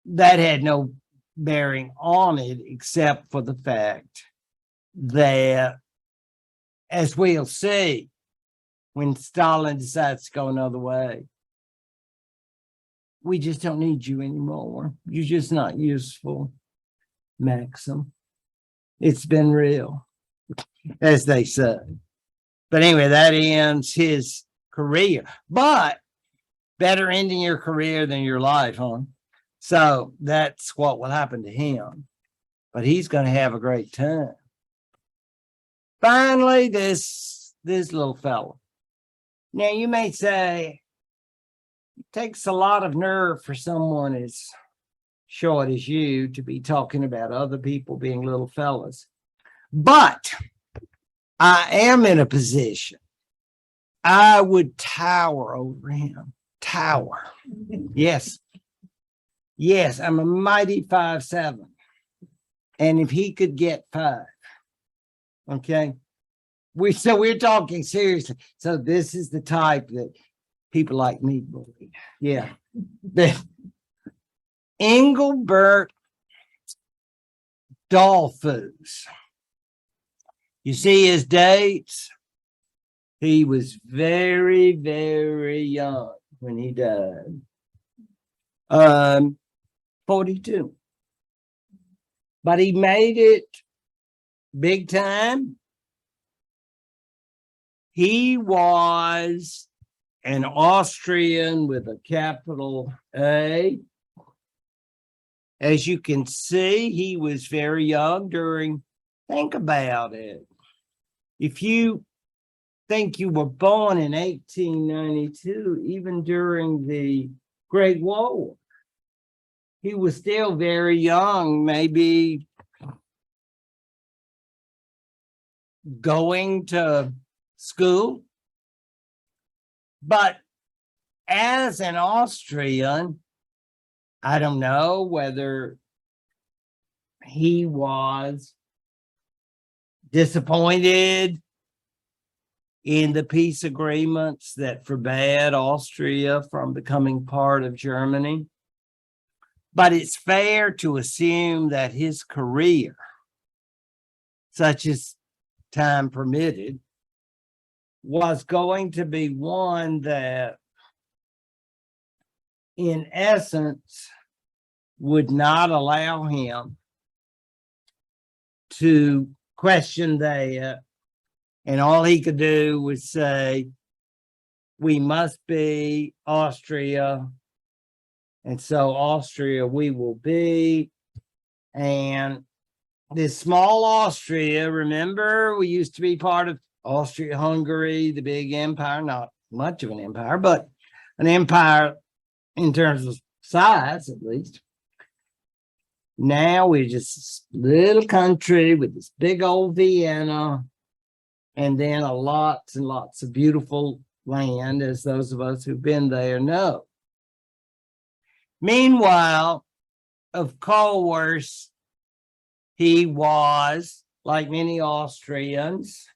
[SPEAKER 1] that had no bearing on it, except for the fact that, as we'll see, when Stalin decides to go another way, we just don't need you anymore. You're just not useful, Maxim. It's been real, as they say. But anyway, that ends his career. But better ending your career than your life, huh? So that's what will happen to him. But he's going to have a great time. Finally, this little fellow. Now, you may say, it takes a lot of nerve for someone as short as you to be talking about other people being little fellas. But I am in a position. I would tower over him. Tower. Yes. Yes, I'm a mighty 5'7". And if he could get 5, okay. We're talking seriously. So this is the type that people like me believe. Yeah. Engelbert Dollfuss. You see his dates? He was very, very young when he died. 42. But he made it big time. He was an Austrian with a capital A. As you can see, he was very young think about it. If you think you were born in 1892, even during the Great War, he was still very young, maybe going to school. But as an Austrian, I don't know whether he was disappointed in the peace agreements that forbade Austria from becoming part of Germany. But it's fair to assume that his career, such as time permitted, was going to be one that, in essence, would not allow him to question that. And all he could do was say, we must be Austria. And so Austria we will be. And this small Austria, remember, we used to be part of Austria-Hungary, the big empire, not much of an empire, but an empire in terms of size, at least. Now we're just a little country with this big old Vienna, and then lots and lots of beautiful land, as those of us who've been there know. Meanwhile, of course, he was, like many Austrians,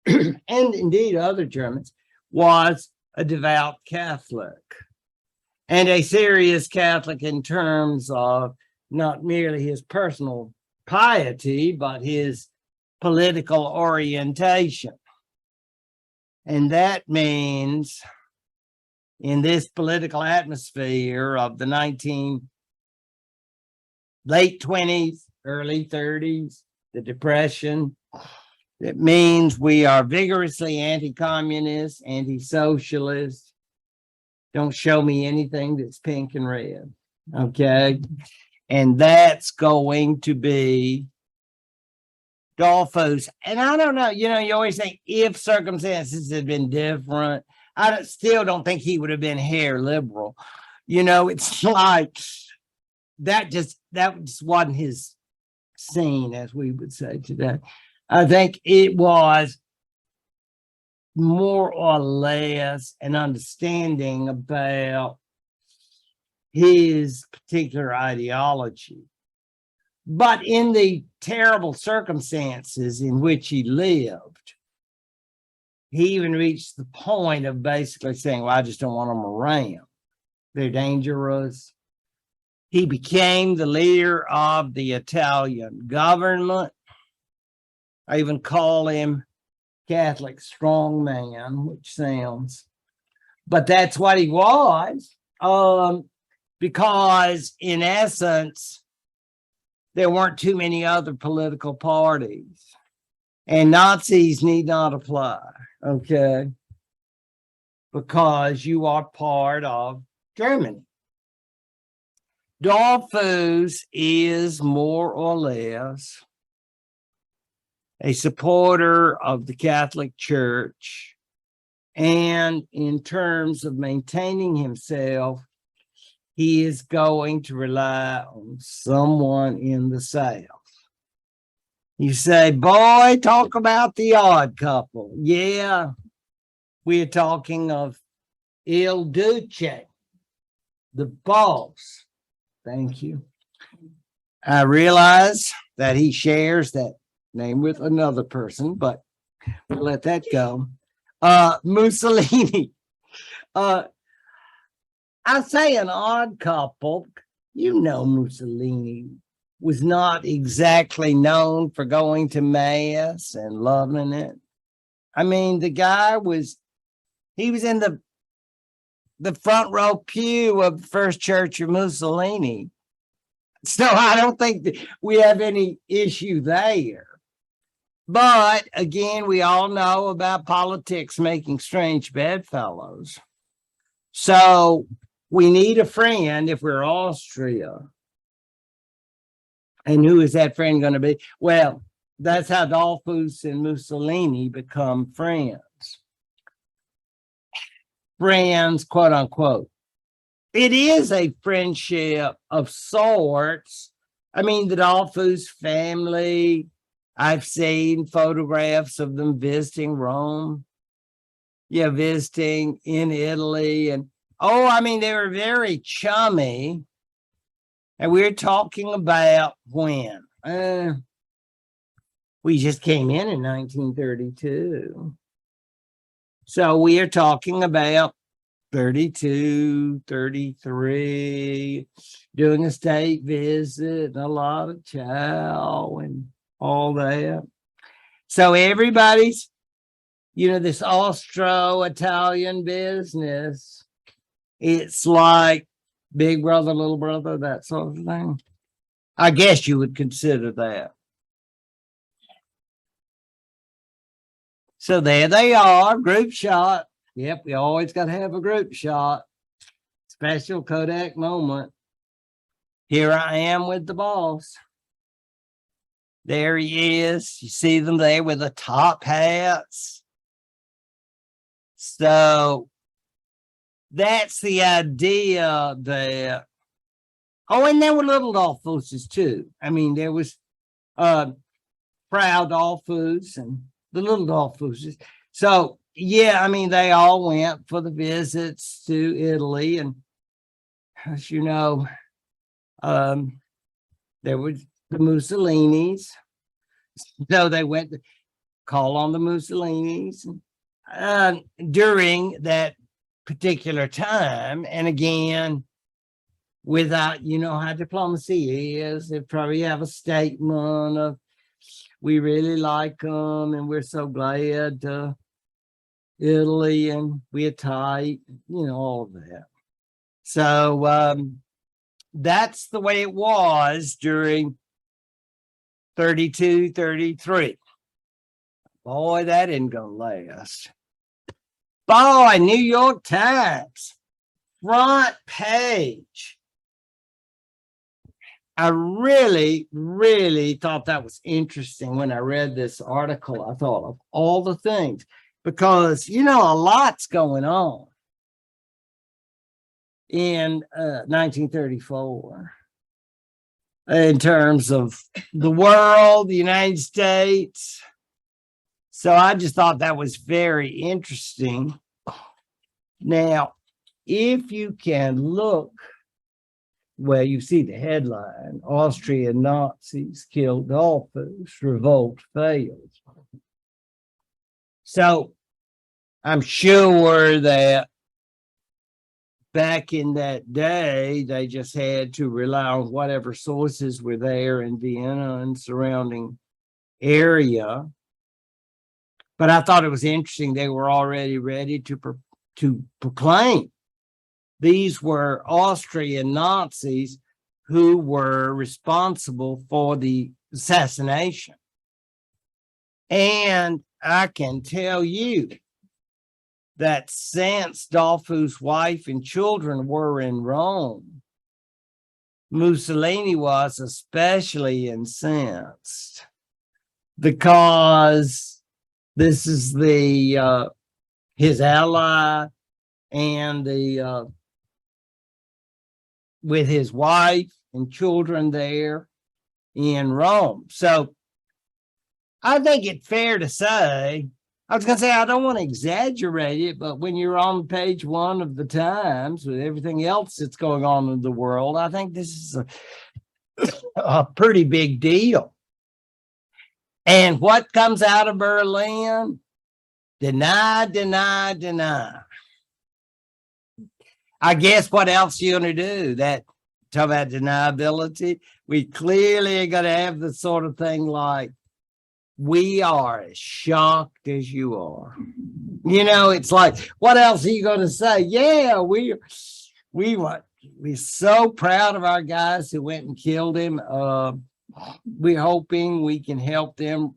[SPEAKER 1] and indeed other Germans, was a devout Catholic. And a serious Catholic in terms of not merely his personal piety, but his political orientation. And that means in this political atmosphere of the late 20s, early 30s, the Depression, it means we are vigorously anti-communist, anti-socialist. Don't show me anything that's pink and red, okay? And that's going to be Dolfo's. And I don't know, you always think if circumstances had been different, I still don't think he would have been hair liberal. It's like that just wasn't his scene, as we would say today. I think it was more or less an understanding about his particular ideology. But in the terrible circumstances in which he lived, he even reached the point of basically saying, well, I just don't want them around. They're dangerous. He became the leader of the Italian government. I even call him Catholic strongman, which sounds, but that's what he was. Because in essence, there weren't too many other political parties, and Nazis need not apply, okay? Because you are part of Germany. Dollfuss is more or less a supporter of the Catholic Church, and in terms of maintaining himself, he is going to rely on someone in the South. You say, boy, talk about the odd couple. Yeah, we're talking of Il Duce, the boss. Thank you. I realize that he shares that name with another person, but we'll let that go. Mussolini. I say an odd couple. Mussolini was not exactly known for going to mass and loving it. I mean, the guy he was in the front row pew of the First Church of Mussolini. So I don't think that we have any issue there. But again, we all know about politics making strange bedfellows. So we need a friend if we're Austria. And who is that friend going to be? Well, that's how Dollfuss and Mussolini become friends. Friends, quote unquote. It is a friendship of sorts. I mean, the Dollfuss family, I've seen photographs of them visiting Rome. Yeah, visiting in Italy. And oh, I mean, they were very chummy. And we're talking about when? We just came in 1932. So we are talking about 32, 33, doing a state visit, and a lot of chow and all that. So everybody's, this Austro-Italian business, it's like big brother, little brother, that sort of thing. I guess you would consider that. So there they are, group shot. Yep, we always got to have a group shot. Special Kodak moment. Here I am with the boss. There he is. You see them there with the top hats. So that's the idea that, oh, and there were little Dollfusses too. I mean, there was Proud Dollfuss and the little Dollfusses. So yeah, I mean, they all went for the visits to Italy, and as you know, there was the Mussolinis. So they went to call on the Mussolinis during that particular time. And again, without, how diplomacy is, they probably have a statement of, we really like them and we're so glad Italy and we're tight, all of that. So that's the way it was during 32, 33. Boy, that isn't going to last. Boy, New York Times, front page. I really, really thought that was interesting when I read this article. I thought of all the things, because, a lot's going on in 1934 in terms of the world, the United States. So I just thought that was very interesting. Now, if you can look, well, you see the headline, Austrian Nazis kill Dollfuss, revolt fails. So I'm sure that back in that day, they just had to rely on whatever sources were there in Vienna and surrounding area. But I thought it was interesting. They were already ready to proclaim these were Austrian Nazis who were responsible for the assassination. And I can tell you that since Dollfuss' wife and children were in Rome, Mussolini was especially incensed, because this is his ally, and with his wife and children there in Rome. So I think it's fair to say, I was going to say, I don't want to exaggerate it, but when you're on page one of the Times with everything else that's going on in the world, I think this is a pretty big deal. And what comes out of Berlin? Deny, deny, deny. I guess what else are you going to do? That talk about deniability. We clearly are going to have the sort of thing like, we are as shocked as you are. It's like, what else are you going to say? Yeah, we're so proud of our guys who went and killed him. We're hoping we can help them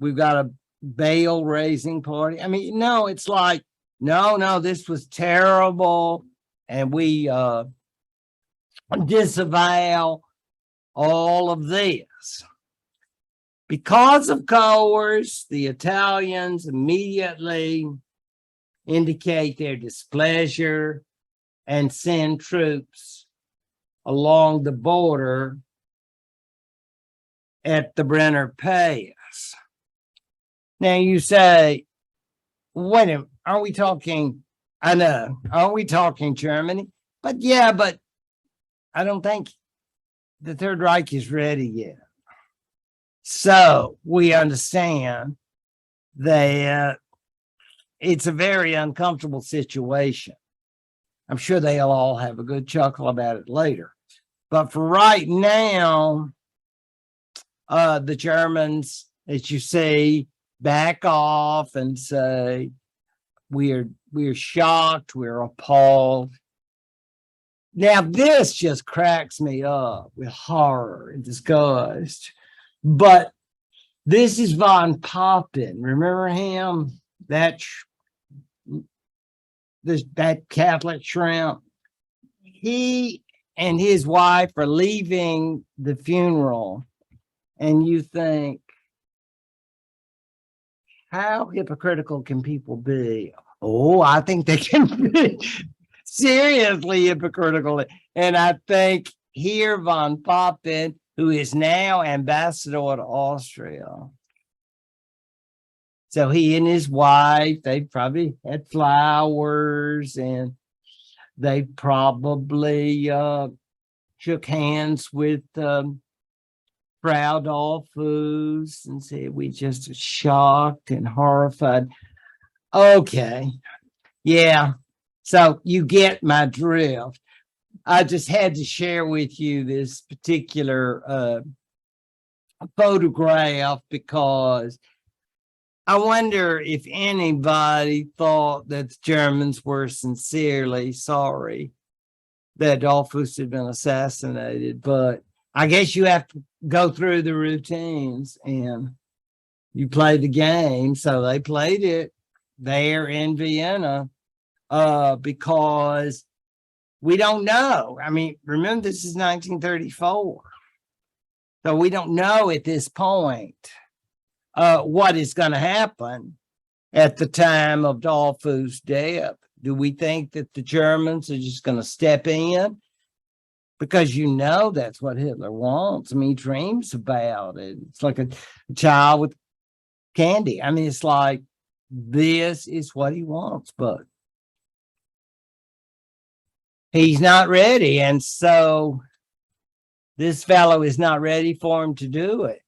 [SPEAKER 1] we've got a bail raising party. I mean, no, it's like, no, this was terrible. And we disavow all of this. Because of course, the Italians immediately indicate their displeasure and send troops along the border at the Brenner Pass. Now you say, wait a minute, are we talking, I know, are we talking Germany? But yeah, but I don't think the Third Reich is ready yet. So we understand that it's a very uncomfortable situation. I'm sure they'll all have a good chuckle about it later. But for right now, the Germans, as you see, back off and say, we're shocked, we're appalled. Now, this just cracks me up with horror and disgust. But this is von Papen. Remember him? That Catholic shrimp. He and his wife are leaving the funeral, and you think, how hypocritical can people be? Oh, I think they can be seriously hypocritical. And I think here von Papen, who is now ambassador to Austria. So he and his wife, they probably had flowers, and they probably shook hands with Frau Dollfuss and said, we just shocked and horrified. Okay. Yeah. So you get my drift. I just had to share with you this particular photograph because I wonder if anybody thought that the Germans were sincerely sorry that Dollfuss had been assassinated. But I guess you have to go through the routines and you play the game. So they played it there in Vienna because we don't know. I mean, remember, this is 1934. So we don't know at this point what is going to happen at the time of Dollfuss' death. Do we think that the Germans are just going to step in? Because you know that's what Hitler wants. I mean, he dreams about it. It's like a child with candy. I mean, it's like, this is what he wants, but he's not ready. And so this fellow is not ready for him to do it.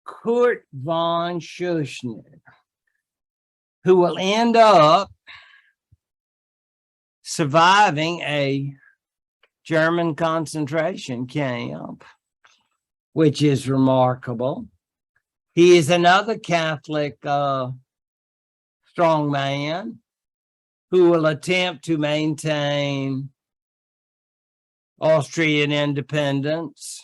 [SPEAKER 1] Kurt von Schuschnigg, who will end up surviving a German concentration camp, which is remarkable. He is another Catholic strong man who will attempt to maintain Austrian independence,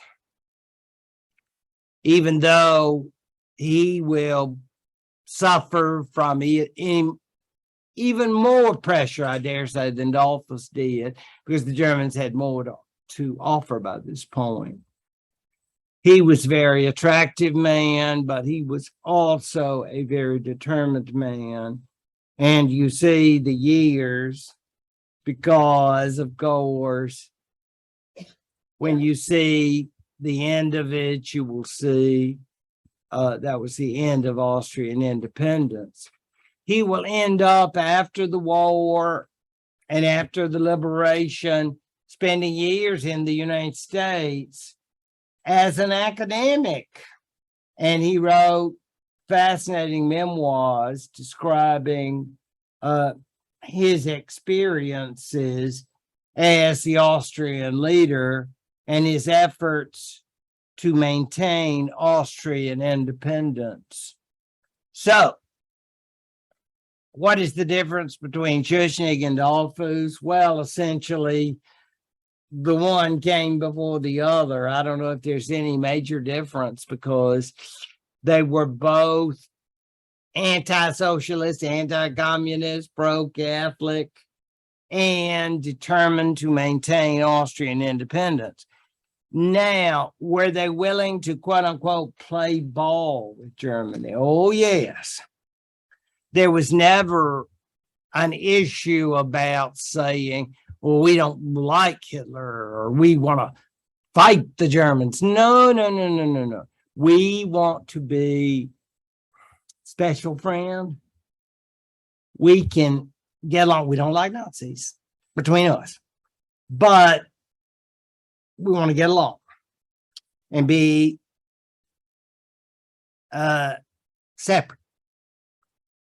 [SPEAKER 1] even though he will suffer from even more pressure, I dare say, than Dollfuss did, because the Germans had more to offer by this point. He was a very attractive man, but he was also a very determined man. And you see the years, because, of course, when you see the end of it, you will see that was the end of Austrian independence. He will end up after the war and after the liberation, spending years in the United States as an academic. And he wrote fascinating memoirs describing his experiences as the Austrian leader and his efforts to maintain Austrian independence. So, what is the difference between Schuschnigg and Dollfuss? Well, essentially, the one came before the other. I don't know if there's any major difference because They were both anti-socialist, anti-communist, pro-Catholic, and determined to maintain Austrian independence. Now, were they willing to, quote unquote, play ball with Germany? Oh, yes. There was never an issue about saying, well, we don't like Hitler or we want to fight the Germans. No, no, no, no, no, no. We want to be special friend. We can get along. We don't like Nazis between us, but we want to get along and be separate.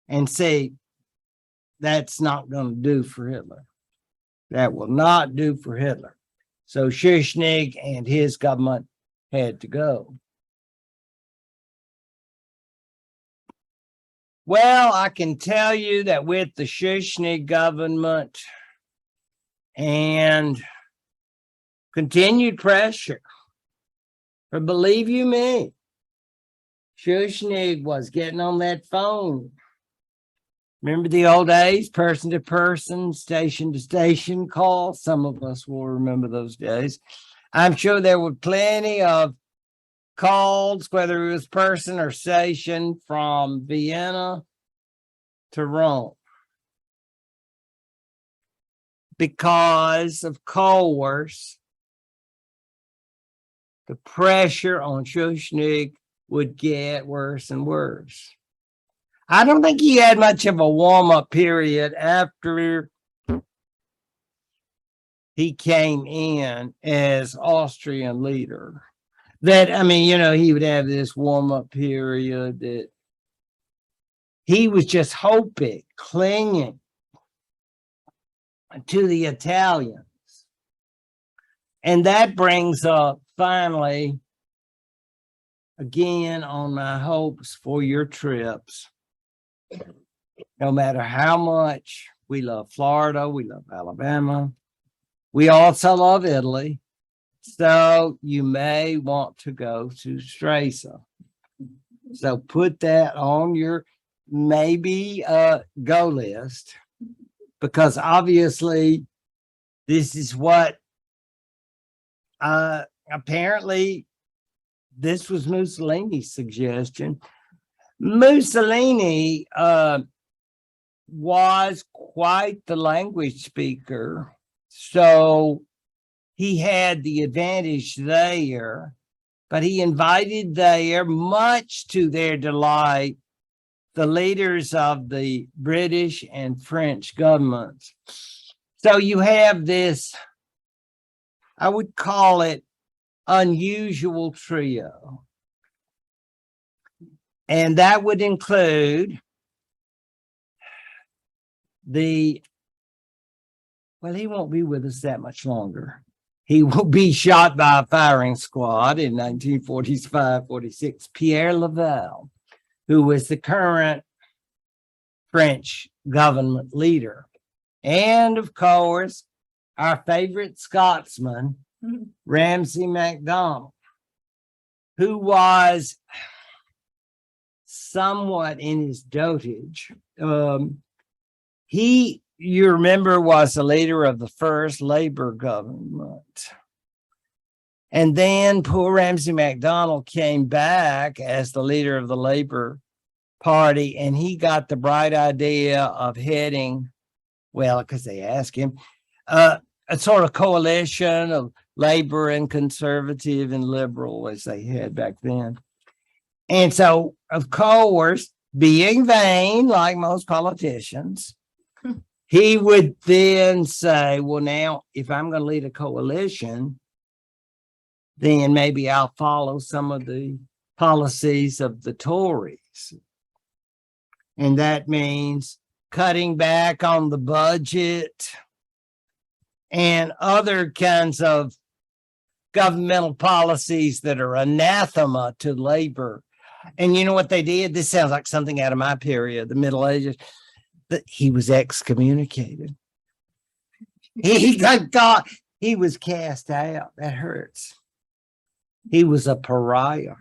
[SPEAKER 1] And see, that's not going to do for Hitler. That will not do for Hitler. So Schuschnigg and his government had to go. Well, I can tell you that with the Schuschnigg government and continued pressure, but believe you me, Schuschnigg was getting on that phone. Remember the old days, person to person, station to station call? Some of us will remember those days. I'm sure there were plenty of calls, whether it was person or station, from Vienna to Rome. Because, of course, the pressure on Schuschnigg would get worse and worse. I don't think he had much of a warm-up period after he came in as Austrian leader. That, I mean, you know, he would have this warm-up period that he was just hoping, clinging to the Italians. And that brings up, finally, again, on my hopes for your trips. No matter how much we love Florida, we love Alabama, we also love Italy. So you may want to go to Stresa. So put that on your maybe go list, because obviously this is what apparently this was Mussolini's suggestion. Mussolini was quite the language speaker, so he had the advantage there, but he invited there, much to their delight, the leaders of the British and French governments. So you have this, I would call it, unusual trio. And that would include well, he won't be with us that much longer. He will be shot by a firing squad in 1945-46. Pierre Laval, who was the current French government leader. And of course, our favorite Scotsman, Ramsay MacDonald, who was somewhat in his dotage. He, you remember, was the leader of the first Labor government. And then poor Ramsay MacDonald came back as the leader of the Labor Party, and he got the bright idea of heading, well, because they asked him, a sort of coalition of Labor and Conservative and Liberal, as they had back then. And so, of course, being vain, like most politicians, he would then say, well, now, if I'm going to lead a coalition, then maybe I'll follow some of the policies of the Tories. And that means cutting back on the budget and other kinds of governmental policies that are anathema to labor. And you know what they did? This sounds like something out of my period, the Middle Ages. That he was excommunicated. He got, he was cast out. That hurts. He was a pariah.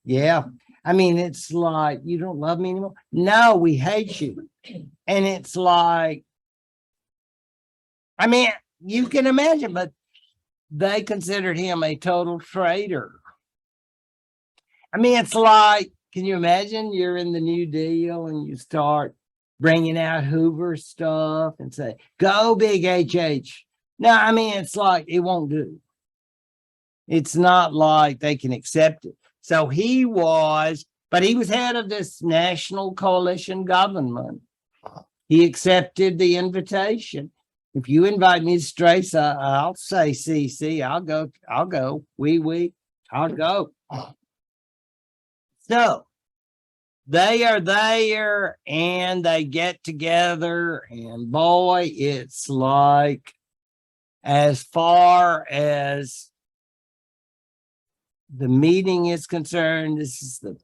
[SPEAKER 1] Yeah. I mean, it's like, you don't love me anymore. No, we hate you. And it's like, I mean, you can imagine, but they considered him a total traitor. I mean, it's like, can you imagine you're in the New Deal and you start bringing out Hoover stuff and say, go big HH. No, I mean, it's like, it won't do. It's not like they can accept it. So he was, but he was head of this national coalition government. He accepted the invitation. If you invite me to Straits, I'll say CC. I'll go. I'll go. I'll go. So they are there and they get together, and boy, it's like, as far as the meeting is concerned, this is the,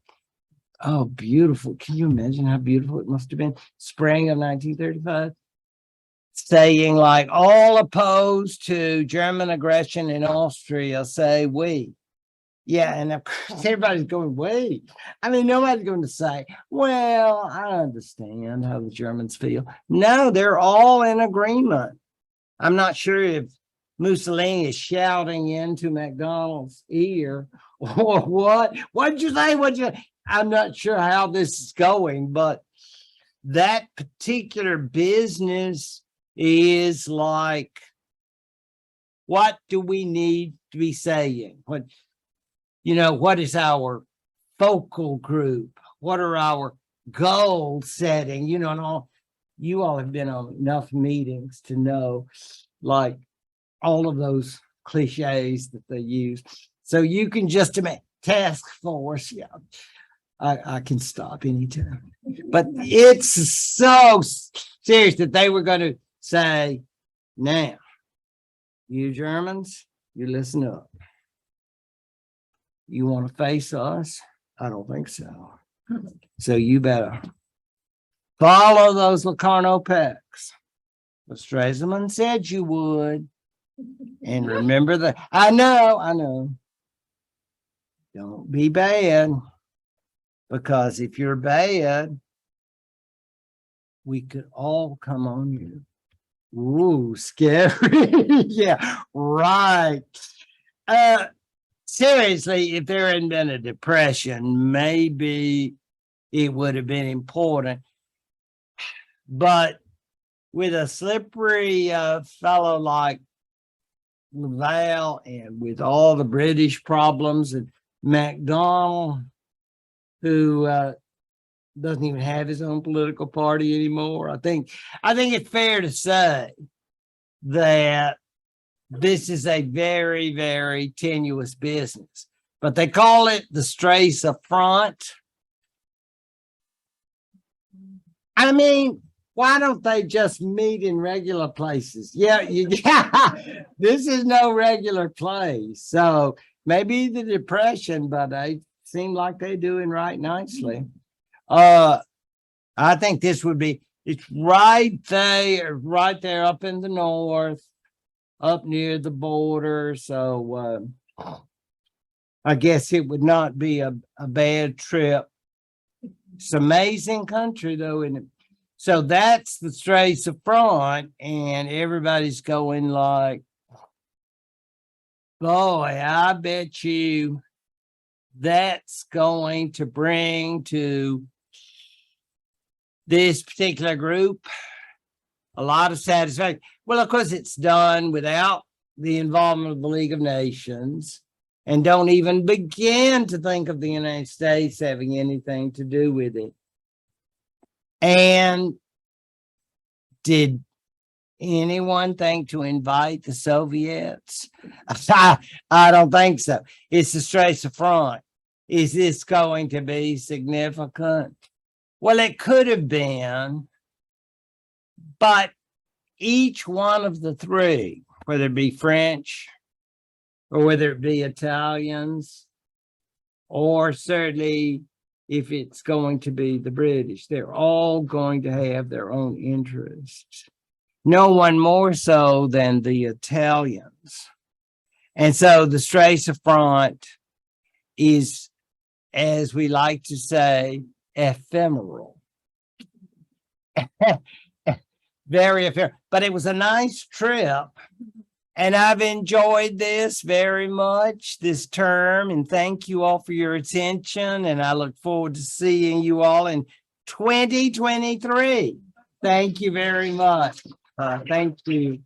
[SPEAKER 1] oh, beautiful. Can you imagine how beautiful it must have been? Spring of 1935. Saying like, all opposed to German aggression in Austria say we. Yeah, and of course everybody's going, wait. I mean, nobody's going to say, well, I understand how the Germans feel. No, they're all in agreement. I'm not sure if Mussolini is shouting into McDonald's ear or what. What'd you say? I'm not sure how this is going, but that particular business is like, what do we need to be saying? What is our focal group? What are our goal setting? And all, you all have been on enough meetings to know, like, all of those cliches that they use. So you can just imagine task force. Yeah, I can stop anytime. But it's so serious that they were going to say, now, you Germans, you listen up. You want to face us? I don't think so. So you better follow those Locarno packs. The Stresemann said you would. And remember that. I know. Don't be bad. Because if you're bad, we could all come on you. Ooh, scary. Yeah, right. Seriously, if there hadn't been a depression, maybe it would have been important. But with a slippery fellow like Laval, and with all the British problems, and MacDonald, who doesn't even have his own political party anymore, I think it's fair to say that this is a very, very tenuous business. But they call it the Straits Affront. I mean, why don't they just meet in regular places? Yeah, this is no regular place. So maybe the depression, but they seem like they're doing right nicely. I think this would be, it's right there up in the north, up near the border. So I guess it would not be a bad trip. It's amazing country though, isn't it? So that's the Straits Affront, and everybody's going like, boy, I bet you that's going to bring to this particular group a lot of satisfaction. Well, of course, it's done without the involvement of the League of Nations, and don't even begin to think of the United States having anything to do with it. And did anyone think to invite the Soviets? I don't think so. It's the Straits Affront. Is this going to be significant? Well, it could have been, but each one of the three, whether it be French or whether it be Italians, or certainly if it's going to be the British, they're all going to have their own interests. No one more so than the Italians. And so the Straits Affront is as we like to say, ephemeral. Very ephemeral. But it was a nice trip. And I've enjoyed this very much this term. And thank you all for your attention. And I look forward to seeing you all in 2023. Thank you very much. Thank you.